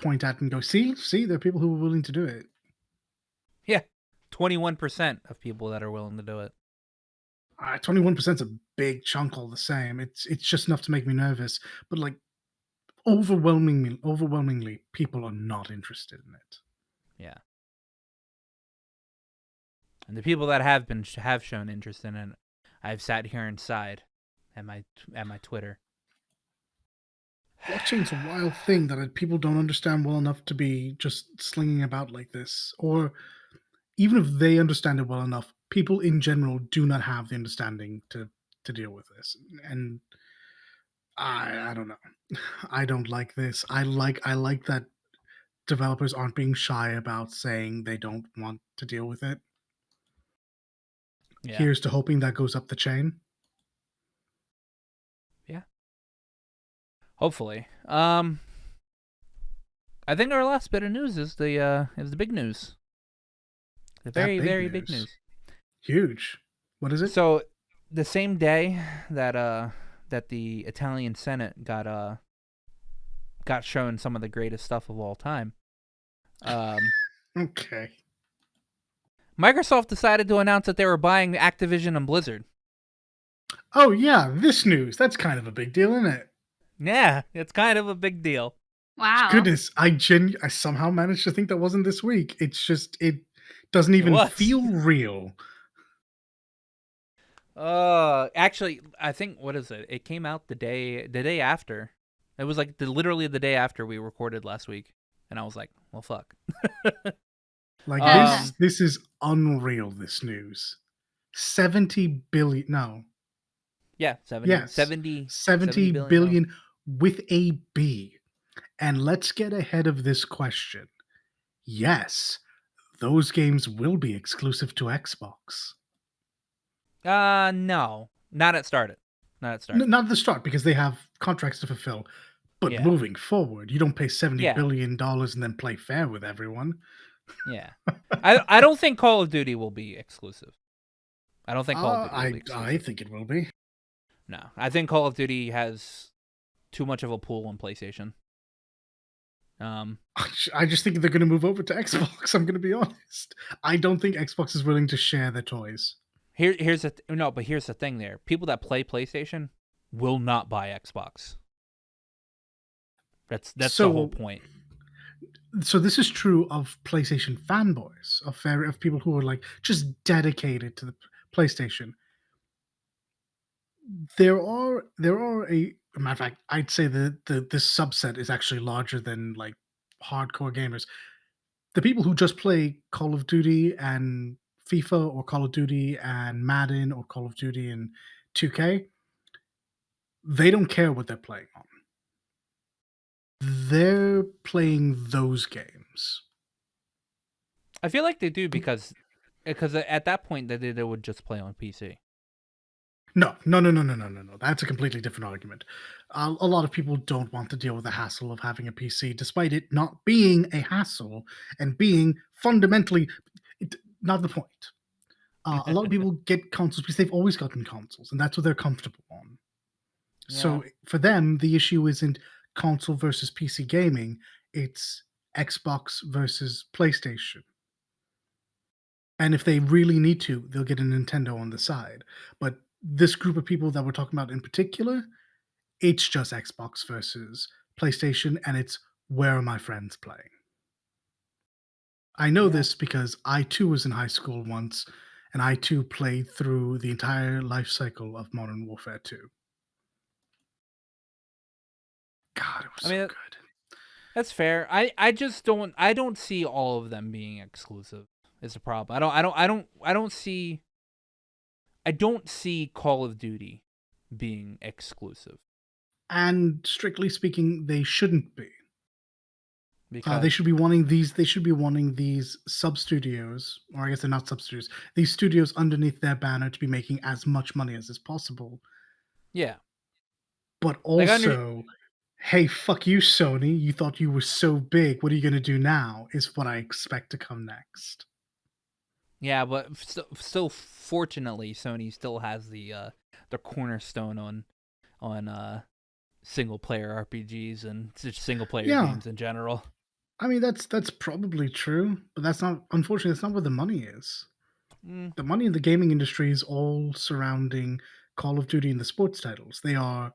point at and go, see, there are people who are willing to do it. Yeah, 21% of people that are willing to do it. 21% is a big chunk all the same. It's just enough to make me nervous. But like overwhelmingly, people are not interested in it. Yeah. And the people that have shown interest in it, I've sat here inside at my Twitter. Blockchain's a wild thing that people don't understand well enough to be just slinging about like this. Or even if they understand it well enough, people in general do not have the understanding to deal with this. And I don't know. I don't like this. I like that developers aren't being shy about saying they don't want to deal with it. Yeah. Here's to hoping that goes up the chain. Yeah. Hopefully. I think our last bit of news is the big news. The very very big news. Huge. What is it? So, the same day that that the Italian Senate got shown some of the greatest stuff of all time. Okay. Microsoft decided to announce that they were buying Activision and Blizzard. Oh yeah, this news. That's kind of a big deal, isn't it? Yeah, it's kind of a big deal. Wow. Goodness, I somehow managed to think that wasn't this week. It's just it doesn't even feel real. Actually, I think what is it? It came out the day after. It was like literally the day after we recorded last week, and I was like, "Well, fuck." Like this is unreal. This news, 70 billion. No, yeah, 70, yes, 70 billion with a B. And let's get ahead of this question. Yes, those games will be exclusive to Xbox. No, not at start. Not at start. Not at the start, because they have contracts to fulfill. But moving forward, you don't pay $70 billion and then play fair with everyone. Yeah, I don't think Call of Duty will be exclusive. I don't think Call of Duty will be exclusive. I think it will be. No, I think Call of Duty has too much of a pool on PlayStation. I just think they're going to move over to Xbox. I'm going to be honest. I don't think Xbox is willing to share their toys. Here's the thing. There, people that play PlayStation will not buy Xbox. That's the whole point. So this is true of PlayStation fanboys, of people who are like just dedicated to the PlayStation. There are a matter of fact, I'd say this subset is actually larger than like hardcore gamers. The people who just play Call of Duty and FIFA, or Call of Duty and Madden, or Call of Duty and 2K, they don't care what they're playing on. They're playing those games. I feel like they do because at that point they would just play on PC. No. That's a completely different argument. A lot of people don't want to deal with the hassle of having a PC, despite it not being a hassle and being fundamentally not the point. A lot of people get consoles because they've always gotten consoles, and that's what they're comfortable on. Yeah. So for them, the issue isn't console versus PC gaming, it's Xbox versus PlayStation. And if they really need to, they'll get a Nintendo on the side. But this group of people that we're talking about in particular, it's just Xbox versus PlayStation, and it's where are my friends playing? I know this because I too was in high school once, and I too played through the entire life cycle of Modern Warfare 2. God, it was so good. That's fair. I just don't see all of them being exclusive. Is the problem. I don't see Call of Duty being exclusive. And strictly speaking, they shouldn't be. Because they should be wanting these sub studios, or I guess they're not sub studios, these studios underneath their banner to be making as much money as is possible. Yeah. But also, hey, fuck you, Sony. You thought you were so big. What are you going to do now? Is what I expect to come next. Yeah, but still, fortunately, Sony still has the cornerstone on single player RPGs and single player games in general. I mean, that's probably true, but unfortunately, that's not where the money is. The money in the gaming industry is all surrounding Call of Duty and the sports titles. They are,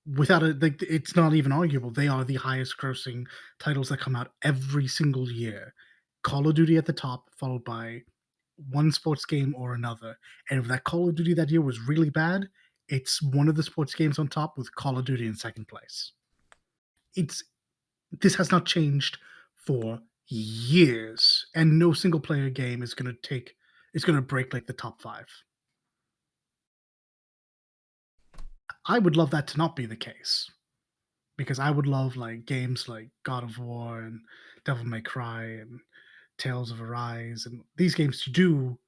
it's not even arguable, they are the highest grossing titles that come out every single year. Call of Duty at the top, followed by one sports game or another. And if that Call of Duty that year was really bad, it's one of the sports games on top with Call of Duty in second place. This has not changed for years, and no single player game is going to break like the top 5. I would love that to not be the case, because I would love like games like God of War and Devil May Cry and Tales of Arise and these games to do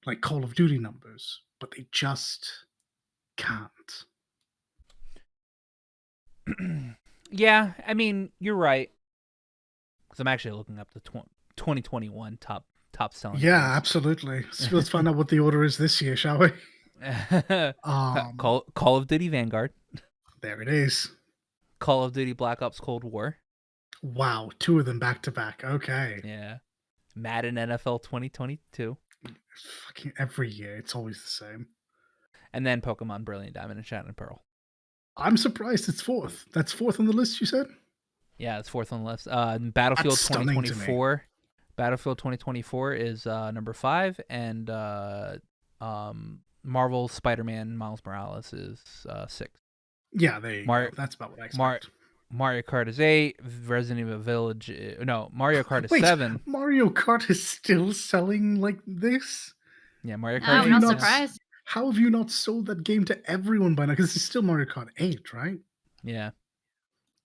like Call of Duty numbers, but they just can't. Yeah, I mean, you're right. Because I'm actually looking up the 2021 top selling. Yeah, games. Absolutely. So let's find out what the order is this year, shall we? Call of Duty Vanguard. There it is. Call of Duty Black Ops Cold War. Wow, 2 of them back to back. Okay. Yeah. Madden NFL 2022. Fucking every year, it's always the same. And then Pokemon Brilliant Diamond and Shining Pearl. I'm surprised it's 4th. That's 4th on the list, you said? Yeah, it's 4th on the list. Battlefield 2024. Battlefield 2024 is number 5, and Marvel Spider-Man Miles Morales is 6. Yeah, there you go. That's about what I expect. Mario Kart is 8. Resident Evil Village. Mario Kart is 7. Mario Kart is still selling like this? Yeah, Mario Kart. I'm not surprised. How have you not sold that game to everyone by now? Because it's still Mario Kart 8, right? Yeah.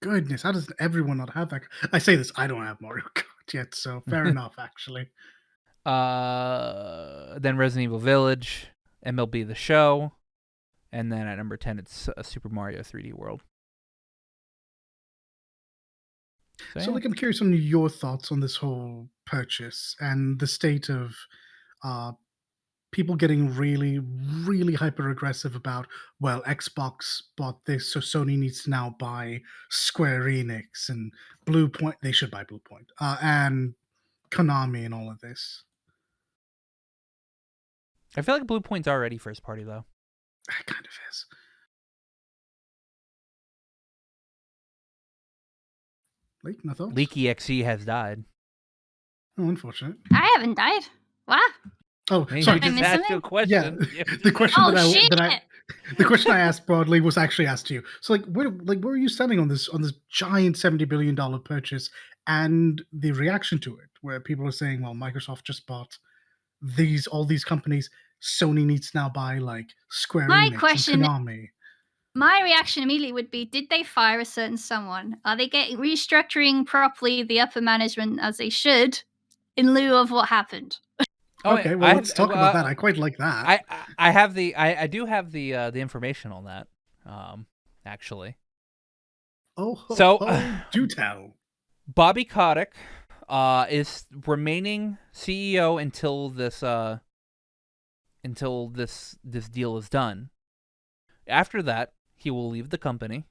Goodness, how does everyone not have that? I say this, I don't have Mario Kart yet, so fair enough, actually. Then Resident Evil Village, MLB The Show, and then at number 10, it's Super Mario 3D World. So, like, I'm curious on your thoughts on this whole purchase and the state of people getting really, really hyper aggressive about, well, Xbox bought this, so Sony needs to now buy Square Enix and Bluepoint. They should buy Bluepoint and Konami and all of this. I feel like Bluepoint's already first party, though. It kind of is. Like, no thoughts? Leaky XE has died. Oh, unfortunate. I haven't died. What? Oh, Maybe sorry. I just asked you a question. Yeah, the question the question I asked broadly was actually asked to you. So, where are you standing on this giant $70 billion purchase and the reaction to it, where people are saying, well, Microsoft just bought all these companies. Sony needs to now buy like Square Enix and Konami. My reaction immediately would be, did they fire a certain someone? Are they restructuring properly the upper management as they should in lieu of what happened? Okay, well, let's talk about that. I quite like that. I do have the information on that, actually. Do tell. Bobby Kotick is remaining CEO until this deal is done. After that, he will leave the company.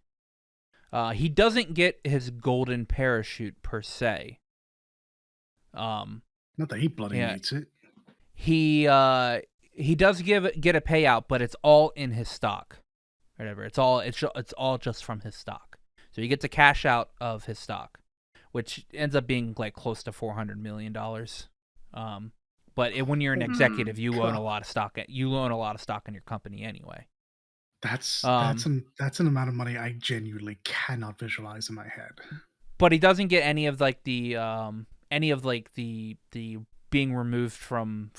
He doesn't get his golden parachute per se. Not that he bloody needs it. He does get a payout, but it's all in his stock. Whatever. It's all just from his stock. So he gets a cash out of his stock, which ends up being like close to $400 million. But when you're an executive, you own a lot of stock. You own a lot of stock in your company anyway. That's an amount of money I genuinely cannot visualize in my head. But he doesn't get any of the being removed from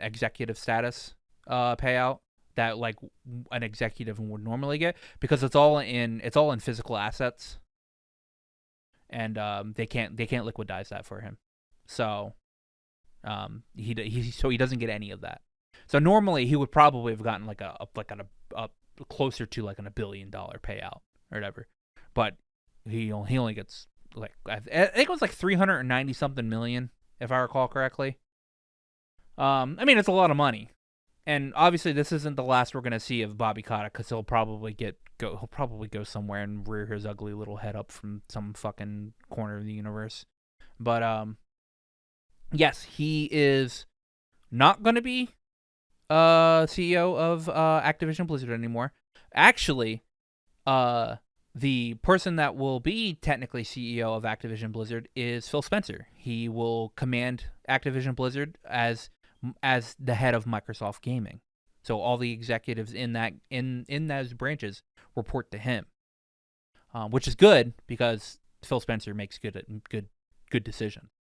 executive status payout that like an executive would normally get, because it's all in physical assets, and they can't liquidize that for him. So he doesn't get any of that. So normally he would probably have gotten like a closer to like $1 billion payout or whatever, but he only gets like I think it was like 390 something million, if I recall correctly. I mean, it's a lot of money, and obviously this isn't the last we're gonna see of Bobby Kotick, because he'll probably go somewhere and rear his ugly little head up from some fucking corner of the universe. But yes, he is not gonna be CEO of Activision Blizzard anymore. Actually, the person that will be technically CEO of Activision Blizzard is Phil Spencer. He will command Activision Blizzard as as the head of Microsoft Gaming. So all the executives in those branches report to him, which is good because Phil Spencer makes good decisions.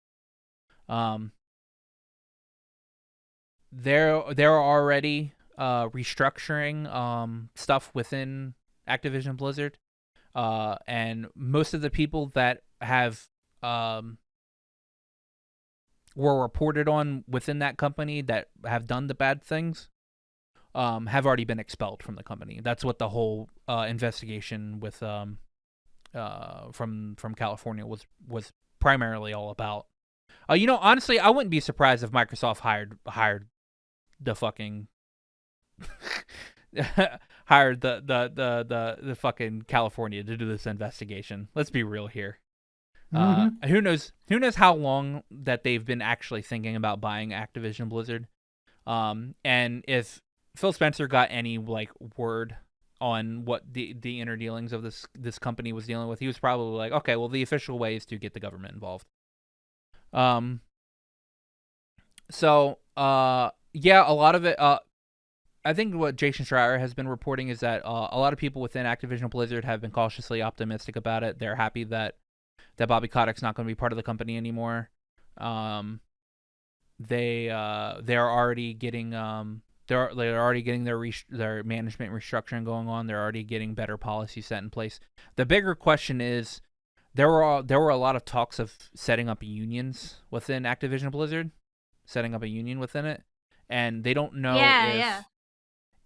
They're already restructuring stuff within Activision Blizzard, and most of the people that have were reported on within that company that have done the bad things have already been expelled from the company. That's what the whole investigation with from California was primarily all about. Honestly, I wouldn't be surprised if Microsoft hired the fucking hired the fucking California to do this investigation. Let's be real here. Who knows how long that they've been actually thinking about buying Activision Blizzard. And if Phil Spencer got any word on what the inner dealings of this company was dealing with, he was probably like, okay, well, the official way is to get the government involved. So yeah, a lot of it, I think what Jason Schreier has been reporting is that a lot of people within Activision Blizzard have been cautiously optimistic about it. They're happy that Bobby Kotick's not going to be part of the company anymore. They're already getting their management restructuring going on. They're already getting better policies set in place. The bigger question is there were a lot of talks of setting up unions within Activision Blizzard, setting up a union within it, and they don't know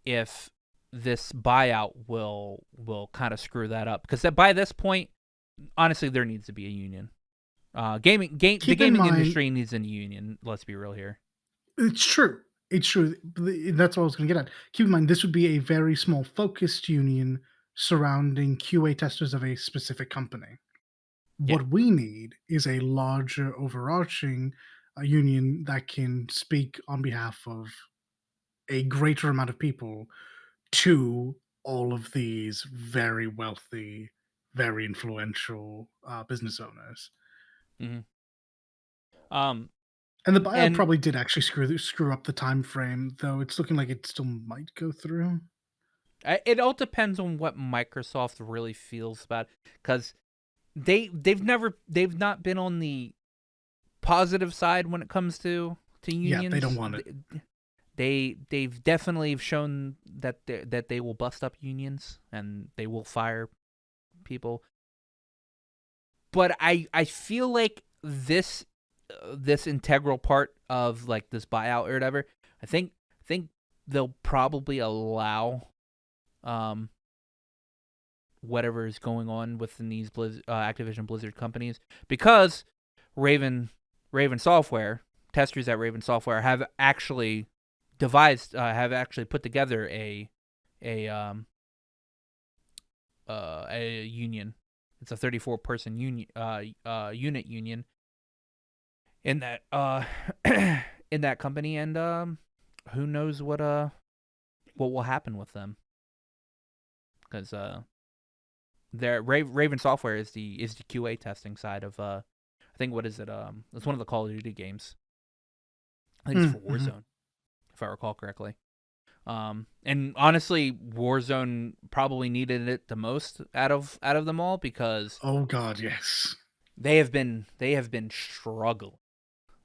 if this buyout will kind of screw that up, because by this point, honestly, there needs to be a union. The gaming industry needs a union. Let's be real here. It's true. That's what I was going to get at. Keep in mind, this would be a very small, focused union surrounding QA testers of a specific company. Yeah. What we need is a larger, overarching union that can speak on behalf of a greater amount of people to all of these very wealthy, very influential business owners. Mm-hmm. And the buyout probably did actually screw up the time frame, though it's looking like it still might go through. It all depends on what Microsoft really feels about it, because they've not been on the positive side when it comes to unions. Yeah, they don't want it. They've definitely shown that they will bust up unions and they will fire people. But I feel like this integral part of this buyout or whatever, I think they'll probably allow whatever is going on within these Activision Blizzard companies, because Raven Software, testers at Raven Software have actually put together a union. It's a 34-person unit union in that in that company, and who knows what will happen with them, because Raven Software is the QA testing side of I think, what is it? It's one of the Call of Duty games. I think it's for Warzone, if I recall correctly. And honestly, Warzone probably needed it the most out of them all, because oh god, yes, they have been struggling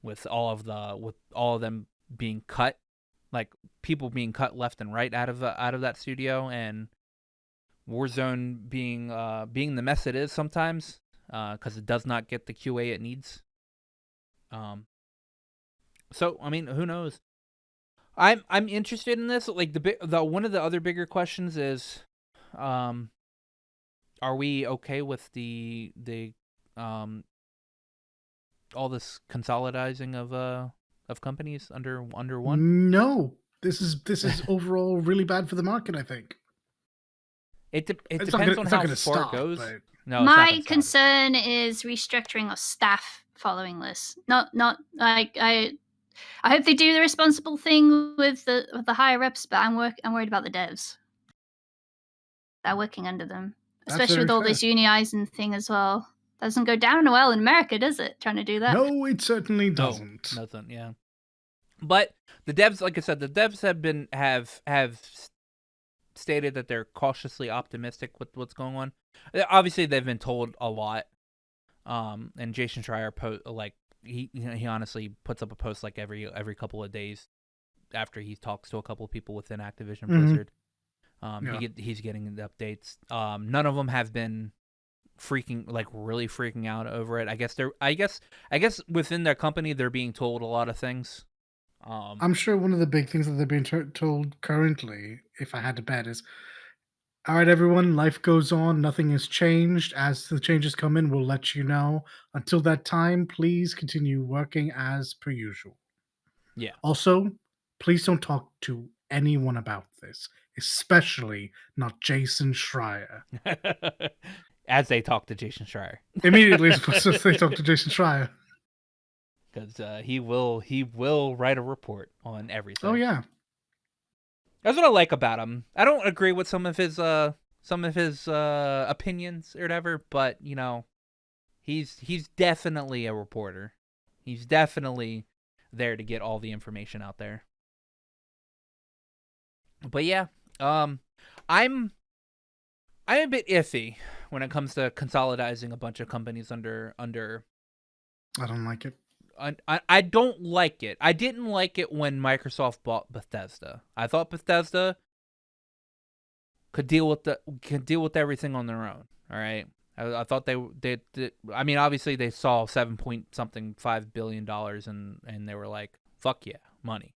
with all of them being cut, people being cut left and right out of that studio, and Warzone being the mess it is sometimes, because it does not get the QA it needs. So I mean, who knows? I'm interested in this. The one of the other bigger questions is, are we okay with the all this consolidating of companies under one? No, this is overall really bad for the market, I think. It depends on how far it goes. But... No, my concern is restructuring of staff following this. Not I hope they do the responsible thing with the higher ups, but I'm worried about the devs. They're working under them, especially with all this unionizing thing as well. Doesn't go down well in America, does it? Trying to do that? No, it certainly doesn't. No, doesn't. Yeah. But the devs, like I said, the devs have stated that they're cautiously optimistic with what's going on. Obviously, they've been told a lot. And Jason Schreier he honestly puts up a post like every couple of days after he talks to a couple of people within Activision Blizzard. He's getting the updates. None of them have been really freaking out over it. I guess within their company they're being told a lot of things. I'm sure one of the big things that they're being told currently, if I had to bet, is, all right, everyone, life goes on. Nothing has changed. As the changes come in, we'll let you know. Until that time, please continue working as per usual. Yeah. Also, please don't talk to anyone about this, especially not Jason Schreier. As they talk to Jason Schreier. Immediately, as they talk to Jason Schreier. Because he will write a report on everything. Oh yeah, that's what I like about him. I don't agree with some of his opinions or whatever, but you know, he's definitely a reporter. He's definitely there to get all the information out there. But yeah, I'm a bit iffy when it comes to consolidating a bunch of companies under. I don't like it. I don't like it. I didn't like it when Microsoft bought Bethesda. I thought Bethesda could deal with everything on their own. All right. I thought they I mean, obviously they saw $7.5 billion and they were like, fuck yeah, money.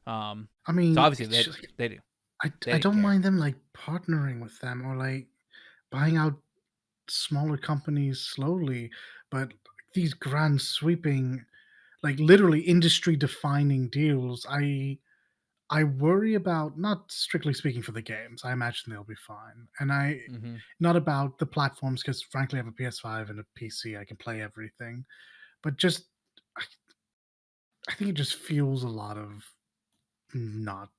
I mean, so obviously they do. I don't mind them like partnering with them or like buying out smaller companies slowly, but these grand sweeping, like literally industry defining deals, I worry about, not strictly speaking for the games. I imagine they'll be fine. And not about the platforms, because frankly I have a PS5 and a PC. I can play everything. But just I think it just feels a lot of not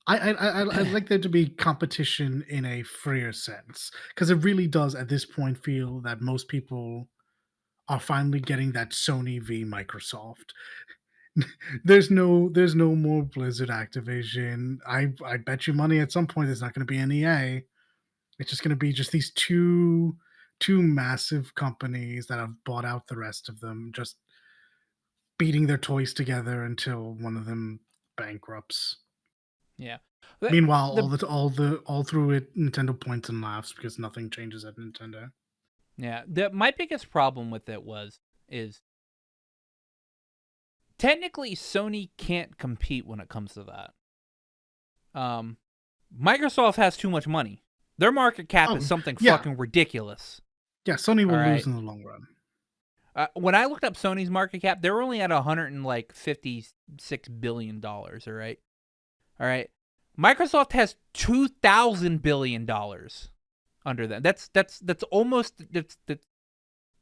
I'd like there to be competition in a freer sense, because it really does at this point feel that most people are finally getting that Sony v Microsoft. There's no more Blizzard Activision. I bet you money at some point there's not going to be an EA. It's just going to be just these two massive companies that have bought out the rest of them, just beating their toys together until one of them bankrupts. Yeah. Meanwhile, all through it, Nintendo points and laughs because nothing changes at Nintendo. Yeah. My biggest problem with it is technically Sony can't compete when it comes to that. Microsoft has too much money. Their market cap is something fucking ridiculous. Yeah, Sony will lose in the long run. When I looked up Sony's market cap, they were only at $156 billion. All right. Microsoft has $2,000 billion under them. That's almost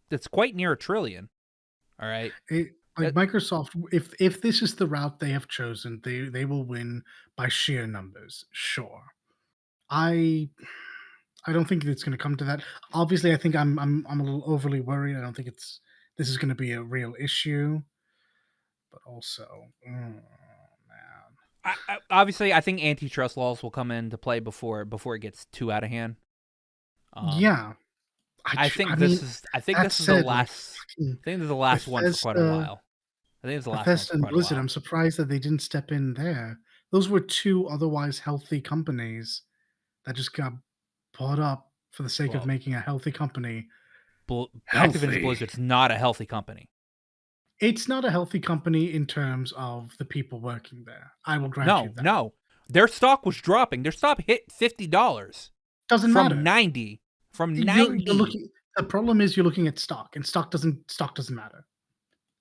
that's quite near $1 trillion. All right. Microsoft, if this is the route they have chosen, they will win by sheer numbers. Sure. I don't think it's going to come to that. Obviously, I think I'm a little overly worried. I don't think this is going to be a real issue. But also, man. Obviously, I think antitrust laws will come into play before it gets too out of hand. Yeah. I think this is the last. I think this is the last one for quite a while. I think it's the last Bethesda one for and quite Blizzard. a while. I'm surprised that they didn't step in there. Those were two otherwise healthy companies that just got bought up for the sake of making a healthy company. Activision Blizzard's not a healthy company. It's not a healthy company in terms of the people working there. I will grant you that. No. Their stock was dropping. Their stock hit $50. Doesn't matter. From 90. The problem is you're looking at stock, and stock doesn't matter.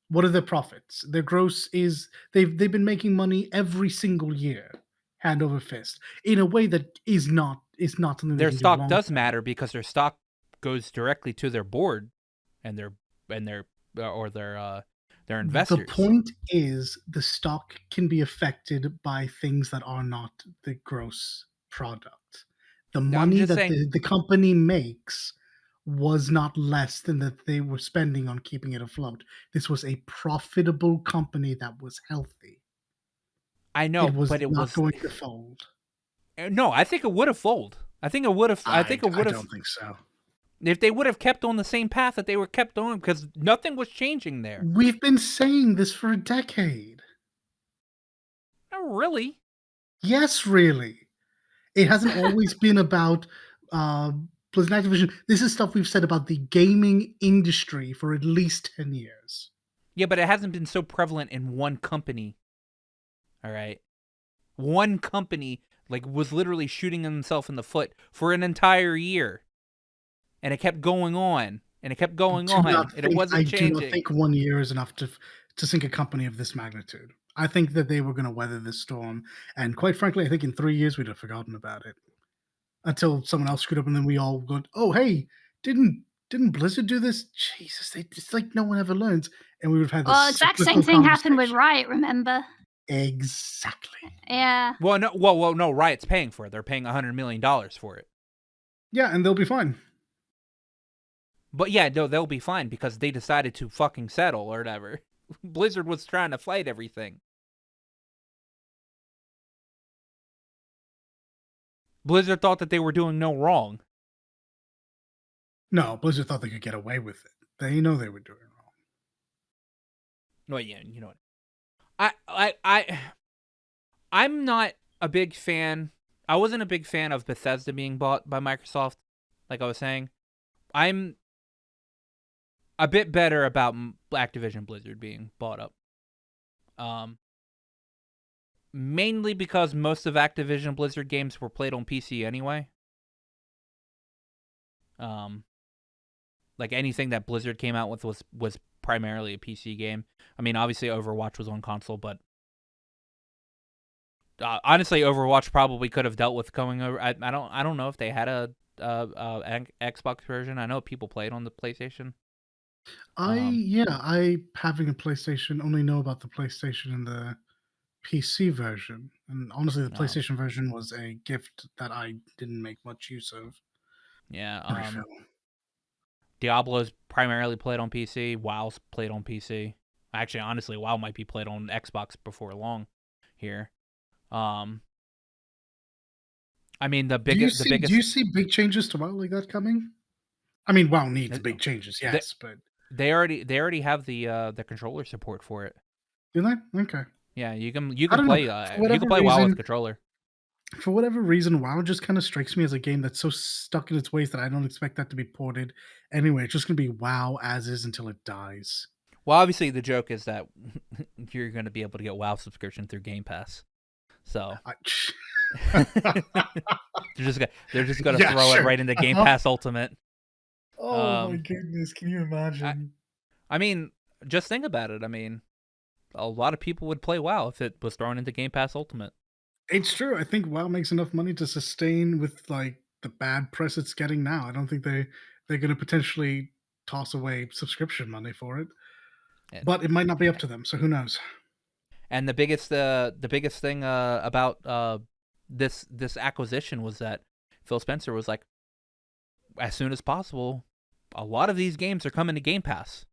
What are their profits? Their gross is they've been making money every single year, hand over fist, in a way that is not something their stock does matter because their stock goes directly to their board and their investors. The point is the stock can be affected by things that are not the gross product. The money that the company makes was not less than that they were spending on keeping it afloat. This was a profitable company that was healthy. I know, It was but it not was going to fold. no. I think it would have folded. I think it would have. I think it I would have don't think so. if they would have kept on the same path that they were kept on, because nothing was changing there. We've been saying this for a decade. Not really. Yes, really. It hasn't always been about Blizzard Activision. This is stuff we've said about the gaming industry for at least 10 years. Yeah, but it hasn't been so prevalent in one company. All right, one company like was literally shooting himself in the foot for an entire year, and it kept going on, and it kept going on, and it wasn't I do not changing. think 1 year is enough to sink a company of this magnitude. I think that they were going to weather this storm, and quite frankly, I think in 3 years we'd have forgotten about it until someone else screwed up, and then we all go, "Oh, hey, didn't Blizzard do this? Jesus, it's like no one ever learns." And we would have had this Well, exact same cyclical thing happened with conversation. Riot, remember? Exactly. Yeah. Well, no. Riot's paying for it. They're paying $100 million for it. Yeah, and they'll be fine. But yeah, no, they'll be fine because they decided to fucking settle or whatever. Blizzard was trying to fight everything. Blizzard thought that they were doing no wrong. No, Blizzard thought they could get away with it. They know they were doing wrong. Well, yeah, you know what? I'm not a big fan. I wasn't a big fan of Bethesda being bought by Microsoft, like I was saying. I'm a bit better about Activision Blizzard being bought up. Mainly because most of Activision Blizzard games were played on PC anyway. Like anything that Blizzard came out with was primarily a PC game. I mean, obviously Overwatch was on console, but honestly, Overwatch probably could have dealt with going over. I don't know if they had a Xbox version. I know people played on the PlayStation. I having a PlayStation only know about the PlayStation and the PC version, and honestly, the PlayStation version was a gift that I didn't make much use of. Yeah. Diablo's primarily played on PC. WoW's played on PC. Actually, honestly, WoW might be played on Xbox before long here. I mean, the biggest. Do you see big changes to WoW like that coming? I mean, WoW needs big changes, yes, but they already have the controller support for it. do they? Okay. Yeah, you can play you can play WoW with a controller. For whatever reason, WoW just kind of strikes me as a game that's so stuck in its ways that I don't expect that to be ported anyway. It's just going to be WoW as is until it dies. Well, obviously, the joke is that you're going to be able to get WoW subscription through Game Pass. So they're just going to throw it right into Game Pass Ultimate. Oh my goodness! Can you imagine? I mean, just think about it. I mean, a lot of people would play WoW if it was thrown into Game Pass Ultimate. It's true. I think WoW makes enough money to sustain with like the bad press it's getting now. I don't think they're going to potentially toss away subscription money for it. But it might not be up to them, so who knows? And the biggest thing about this acquisition was that Phil Spencer was like, as soon as possible, a lot of these games are coming to Game Pass,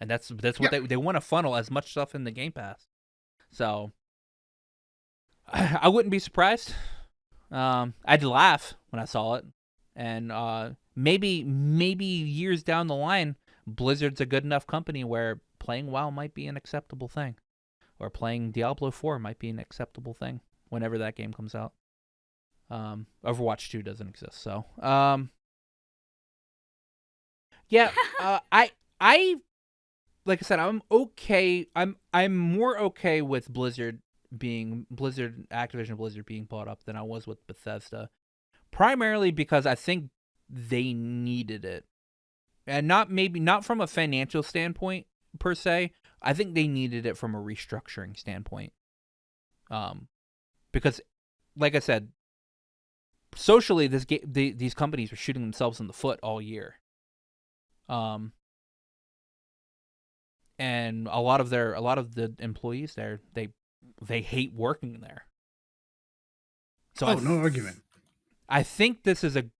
and that's what they want to funnel as much stuff in the Game Pass. So I wouldn't be surprised. I'd laugh when I saw it, and maybe years down the line, Blizzard's a good enough company where playing WoW might be an acceptable thing, or playing Diablo 4 might be an acceptable thing whenever that game comes out. Overwatch 2 doesn't exist, so yeah. I like I said, I'm okay. I'm more okay with Activision Blizzard being bought up than I was with Bethesda, primarily because I think they needed it, and not from a financial standpoint per se. I think they needed it from a restructuring standpoint, because, like I said, socially, these companies were shooting themselves in the foot all year, and a lot of the employees there, they hate working there. So no argument. I think this is a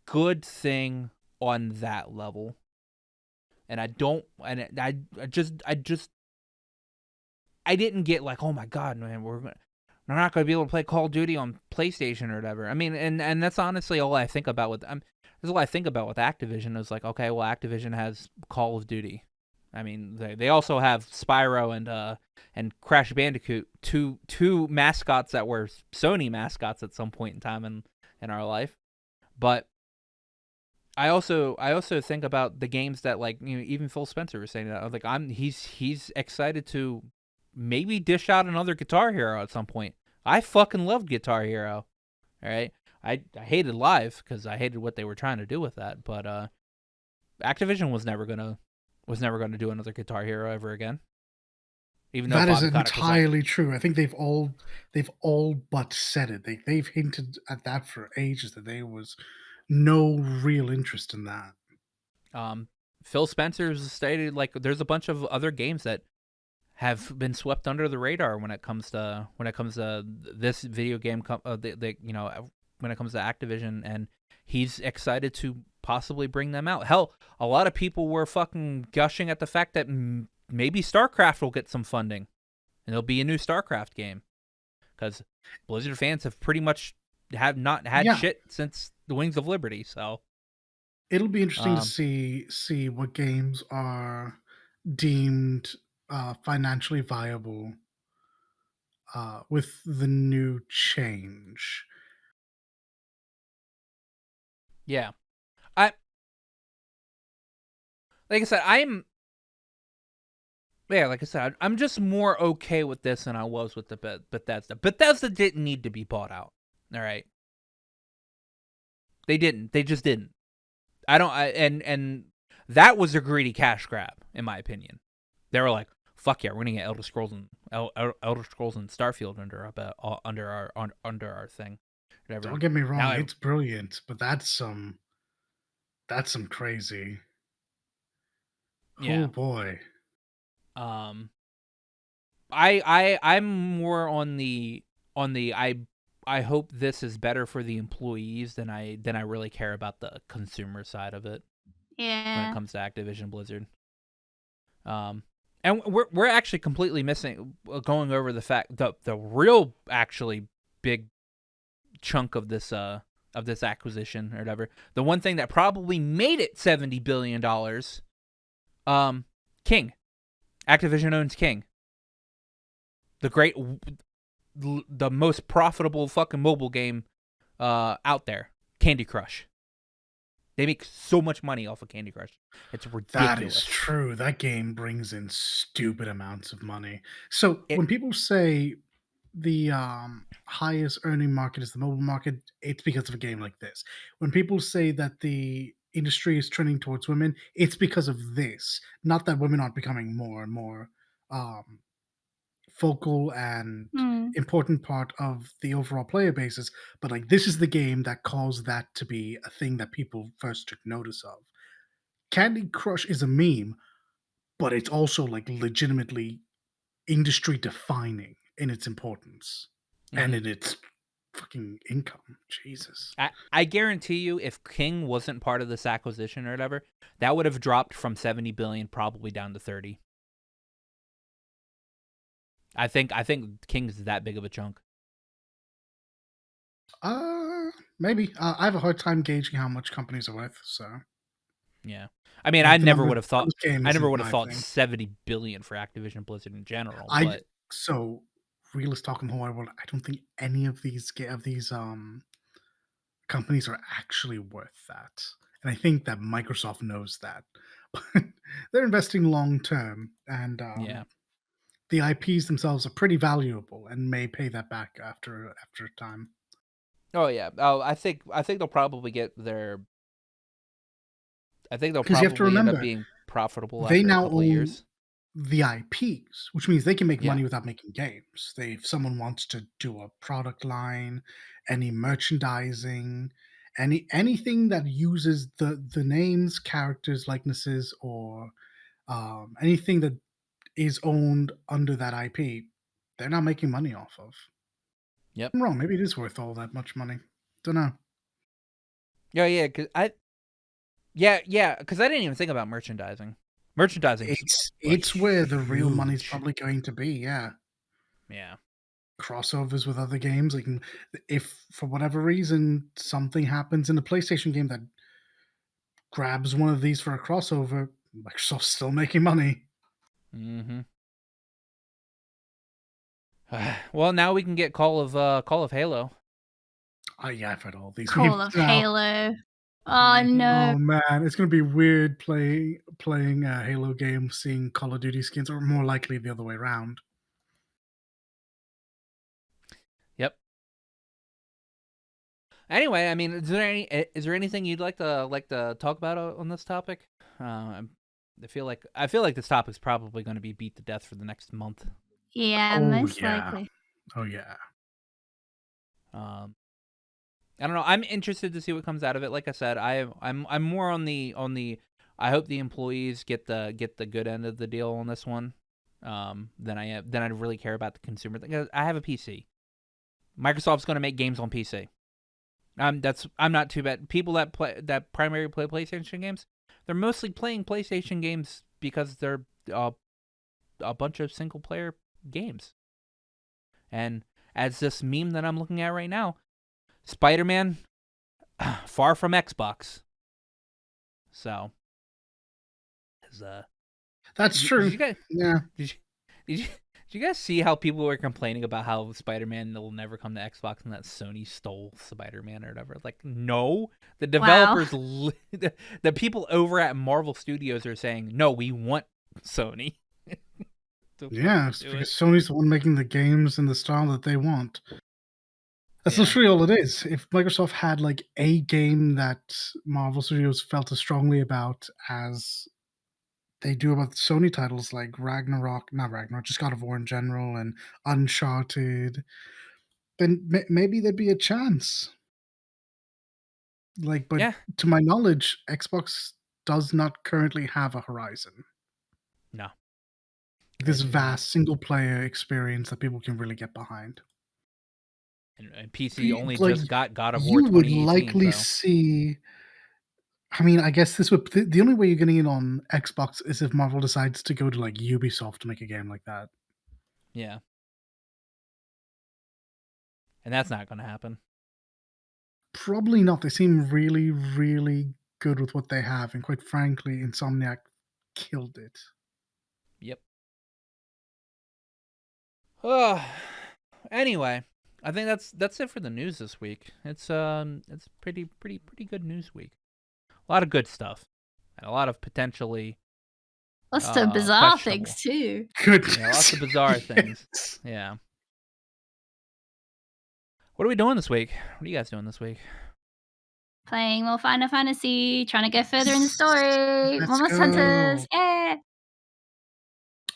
good thing on that level. And I don't, and I didn't get like, oh my god, man, we're not going to be able to play Call of Duty on PlayStation or whatever. I mean, and that's honestly all I think about with that's all I think about with Activision is like, okay, well, Activision has Call of Duty. I mean, they also have Spyro and Crash Bandicoot, two mascots that were Sony mascots at some point in time in our life. But I also think about the games that, like, you know, even Phil Spencer was saying that, like, he's excited to maybe dish out another Guitar Hero at some point. I fucking loved Guitar Hero. All right, I hated Live because I hated what they were trying to do with that. But Activision was never gonna do another Guitar Hero ever again. Even though That is Bobby Kotick was like, entirely true. I think they've all but said it. They've hinted at that for ages, that there was no real interest in that. Phil Spencer's stated like there's a bunch of other games that have been swept under the radar when it comes to this video game you know, when it comes to Activision, and he's excited to possibly bring them out. Hell, a lot of people were fucking gushing at the fact that maybe StarCraft will get some funding and there'll be a new StarCraft game, because Blizzard fans have pretty much have not had shit since the Wings of Liberty. So it'll be interesting to see what games are deemed financially viable with the new change. yeah, like I said, like I said, I'm just more okay with this than I was with the Bethesda. Bethesda didn't need to be bought out. All right, they didn't. They just didn't. And that was a greedy cash grab, in my opinion. They were like, "Fuck yeah, we're gonna get Elder Scrolls and Starfield under our thing." Whatever. Don't get me wrong, it's brilliant, but that's some crazy. Yeah. Oh boy. I'm more on the I hope this is better for the employees than I really care about the consumer side of it. Yeah. When it comes to Activision Blizzard. And we're actually completely missing going over the fact the real actually big chunk of this acquisition or whatever. The one thing that probably made it $70 billion, King. Activision owns King. The most profitable fucking mobile game out there, Candy Crush. They make so much money off of Candy Crush. It's ridiculous. That is true. That game brings in stupid amounts of money. So when people say the highest earning market is the mobile market, it's because of a game like this. When people say that the industry is trending towards women, it's because of this. Not that women aren't becoming more and more focal and important part of the overall player basis, but like this is the game that caused that to be a thing that people first took notice of. Candy Crush is a meme, but it's also like legitimately industry defining in its importance and in its fucking income. Jesus. I guarantee you, if King wasn't part of this acquisition or whatever, that would have dropped from 70 billion probably down to 30. I think King's that big of a chunk. Maybe. I have a hard time gauging how much companies are worth, so. Yeah. I mean, Like, I never would have thought 70 thing. billion for Activision Blizzard in general. So realist talking whole world, I don't think any of these companies are actually worth that. And I think that Microsoft knows that. But they're investing long term, and the IPs themselves are pretty valuable and may pay that back after time. Oh yeah. Oh, I think they'll probably get their. I think they'll probably end up being profitable after a couple of years. The IPs, which means they can make money without making games. If someone wants to do a product line, any merchandising, anything that uses the names, characters, likenesses, or anything that is owned under that IP, they're not making money off of. Yep. I'm wrong. Maybe it is worth all that much money. Don't know. Yeah, because Yeah, because I didn't even think about merchandising. Merchandising. It's where the real money's huge. probably going to be. Yeah. Yeah. Crossovers with other games. Like, if for whatever reason something happens in a PlayStation game that grabs one of these for a crossover, Microsoft's still making money. Mm-hmm. Well, now we can get Call of Halo. Oh yeah, I've heard all these Call memes of now. Halo. Oh no. Oh man, it's gonna be weird playing a Halo game, seeing Call of Duty skins, or more likely the other way around. Yep. Anyway, I mean, is there anything you'd like to talk about on this topic? I feel like this topic's probably going to be beat to death for the next month. Yeah, Oh most yeah. likely. Oh yeah. I don't know. I'm interested to see what comes out of it. Like I said, I'm more on the I hope the employees get the good end of the deal on this one. Than I really care about the consumer thing. I have a PC. Microsoft's going to make games on PC. I'm not too bad. People that primarily play PlayStation games, they're mostly playing PlayStation games because they're a bunch of single player games. And as this meme that I'm looking at right now, Spider-Man, far from Xbox. So, That's true. Yeah. Did you guys see how people were complaining about how Spider-Man will never come to Xbox and that Sony stole Spider-Man or whatever? Like, no, the developers, the people over at Marvel Studios are saying, no, we want Sony. Yeah, because Sony's the one making the games in the style that they want. That's literally all it is. If Microsoft had like a game that Marvel Studios felt as strongly about as they do about Sony titles like not Ragnarok, just God of War in general and Uncharted, then maybe there'd be a chance. Like, but to my knowledge, Xbox does not currently have a Horizon. No. This vast single player experience that people can really get behind. And PC only like, just got God of War you would 2018. likely see. I mean, I guess this would the only way you're getting in on Xbox is if Marvel decides to go to like Ubisoft to make a game like that. Yeah. And that's not going to happen. Probably not. They seem really, really good with what they have, and quite frankly, Insomniac killed it. Yep. Anyway, I think that's it for the news this week. It's pretty good news week. A lot of good stuff, and a lot of potentially lots of bizarre things too. Goodness. Yeah, lots of bizarre things. Yeah. What are we doing this week? What are you guys doing this week? Playing more Final Fantasy, trying to get further in the story. Let's More Monster Hunters. Yeah.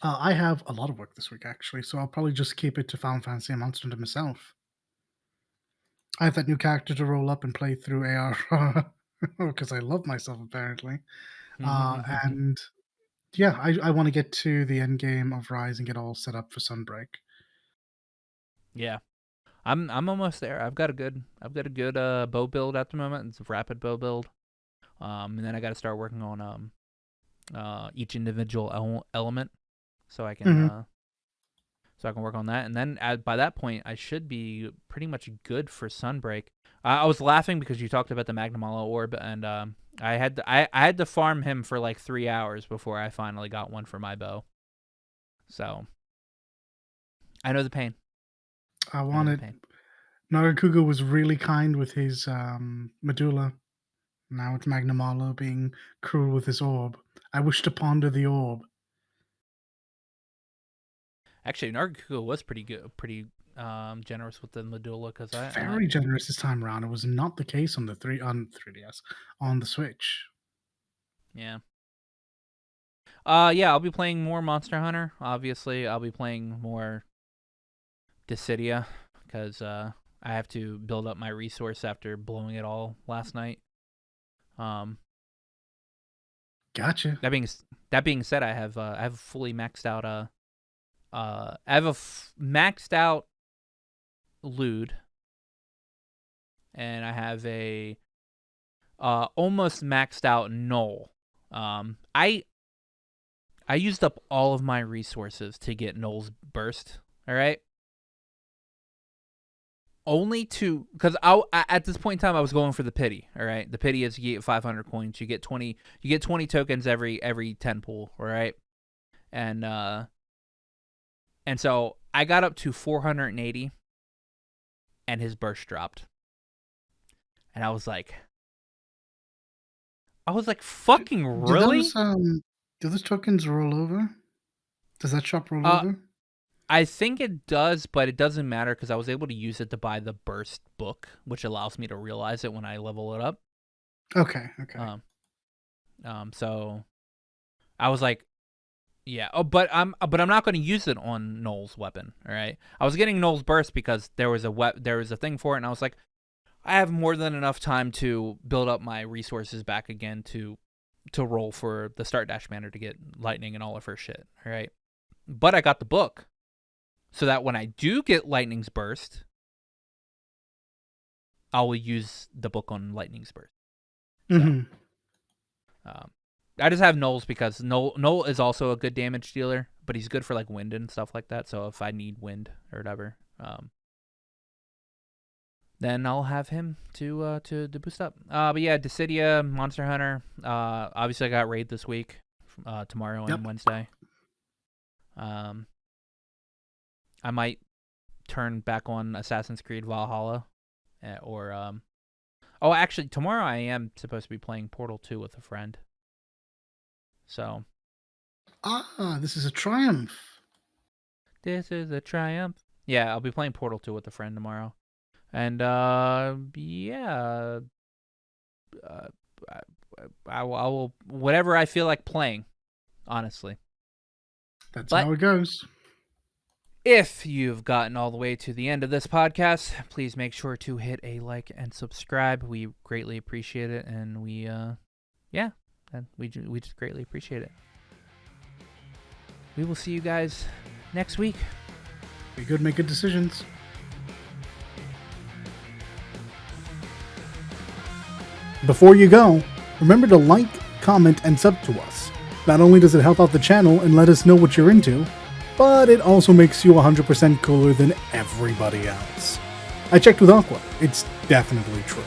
I have a lot of work this week, actually, so I'll probably just keep it to Final Fantasy and Monster Hunter myself. I have that new character to roll up and play through AR because I love myself, apparently. And yeah, I want to get to the end game of Rise and get all set up for Sunbreak. Yeah, I'm almost there. I've got a good bow build at the moment. It's a rapid bow build. And then I got to start working on each individual element, so I can work on that. And then by that point, I should be pretty much good for Sunbreak. I was laughing because you talked about the Magnamalo orb, and I had to farm him for like 3 hours before I finally got one for my bow. So I know the pain. I wanted. Narakuga was really kind with his medulla. Now it's Magnamalo being cruel with his orb. I wish to ponder the orb. Actually, Narakuga was pretty good, pretty generous with the medulla because very generous this time around. It was not the case on the 3DS on the Switch. Yeah. Yeah, I'll be playing more Monster Hunter. Obviously, I'll be playing more Dissidia because I have to build up my resource after blowing it all last night. Gotcha. That being said, I have fully maxed out I have a maxed out Lude, and I have a almost maxed out Null. I used up all of my resources to get Null's burst. All right. Only to, because at this point in time I was going for the pity. All right, the pity is you get 500 coins, you get 20 tokens every 10 pull. All right, and so I got up to 480, and his burst dropped, and I was like, fucking really? Do those tokens roll over? Does that shop roll over? I think it does, but it doesn't matter because I was able to use it to buy the burst book, which allows me to realize it when I level it up. Okay. So I was like, yeah. Oh, but I'm not going to use it on Null's weapon. All right. I was getting Null's burst because there was a thing for it, and I was like, I have more than enough time to build up my resources back again to roll for the start dash banner to get lightning and all of her shit. All right. But I got the book. So that when I do get Lightning's Burst, I will use the book on Lightning's Burst. So, I just have Null's because Null is also a good damage dealer, but he's good for like wind and stuff like that. So if I need wind or whatever, then I'll have him to boost up. But yeah, Dissidia, Monster Hunter. Obviously I got raid this week, tomorrow and Wednesday. I might turn back on Assassin's Creed Valhalla, or actually tomorrow I am supposed to be playing Portal 2 with a friend. So. This is a triumph. This is a triumph. Yeah, I'll be playing Portal 2 with a friend tomorrow, and yeah, I will whatever I feel like playing. Honestly, that's how it goes. If you've gotten all the way to the end of this podcast, please make sure to hit a like and subscribe. We greatly appreciate it, and we just greatly appreciate it. We will see you guys next week. Be good, make good decisions. Before you go, remember to like, comment, and sub to us. Not only does it help out the channel and let us know what you're into, but it also makes you 100% cooler than everybody else. I checked with Aqua. It's definitely true.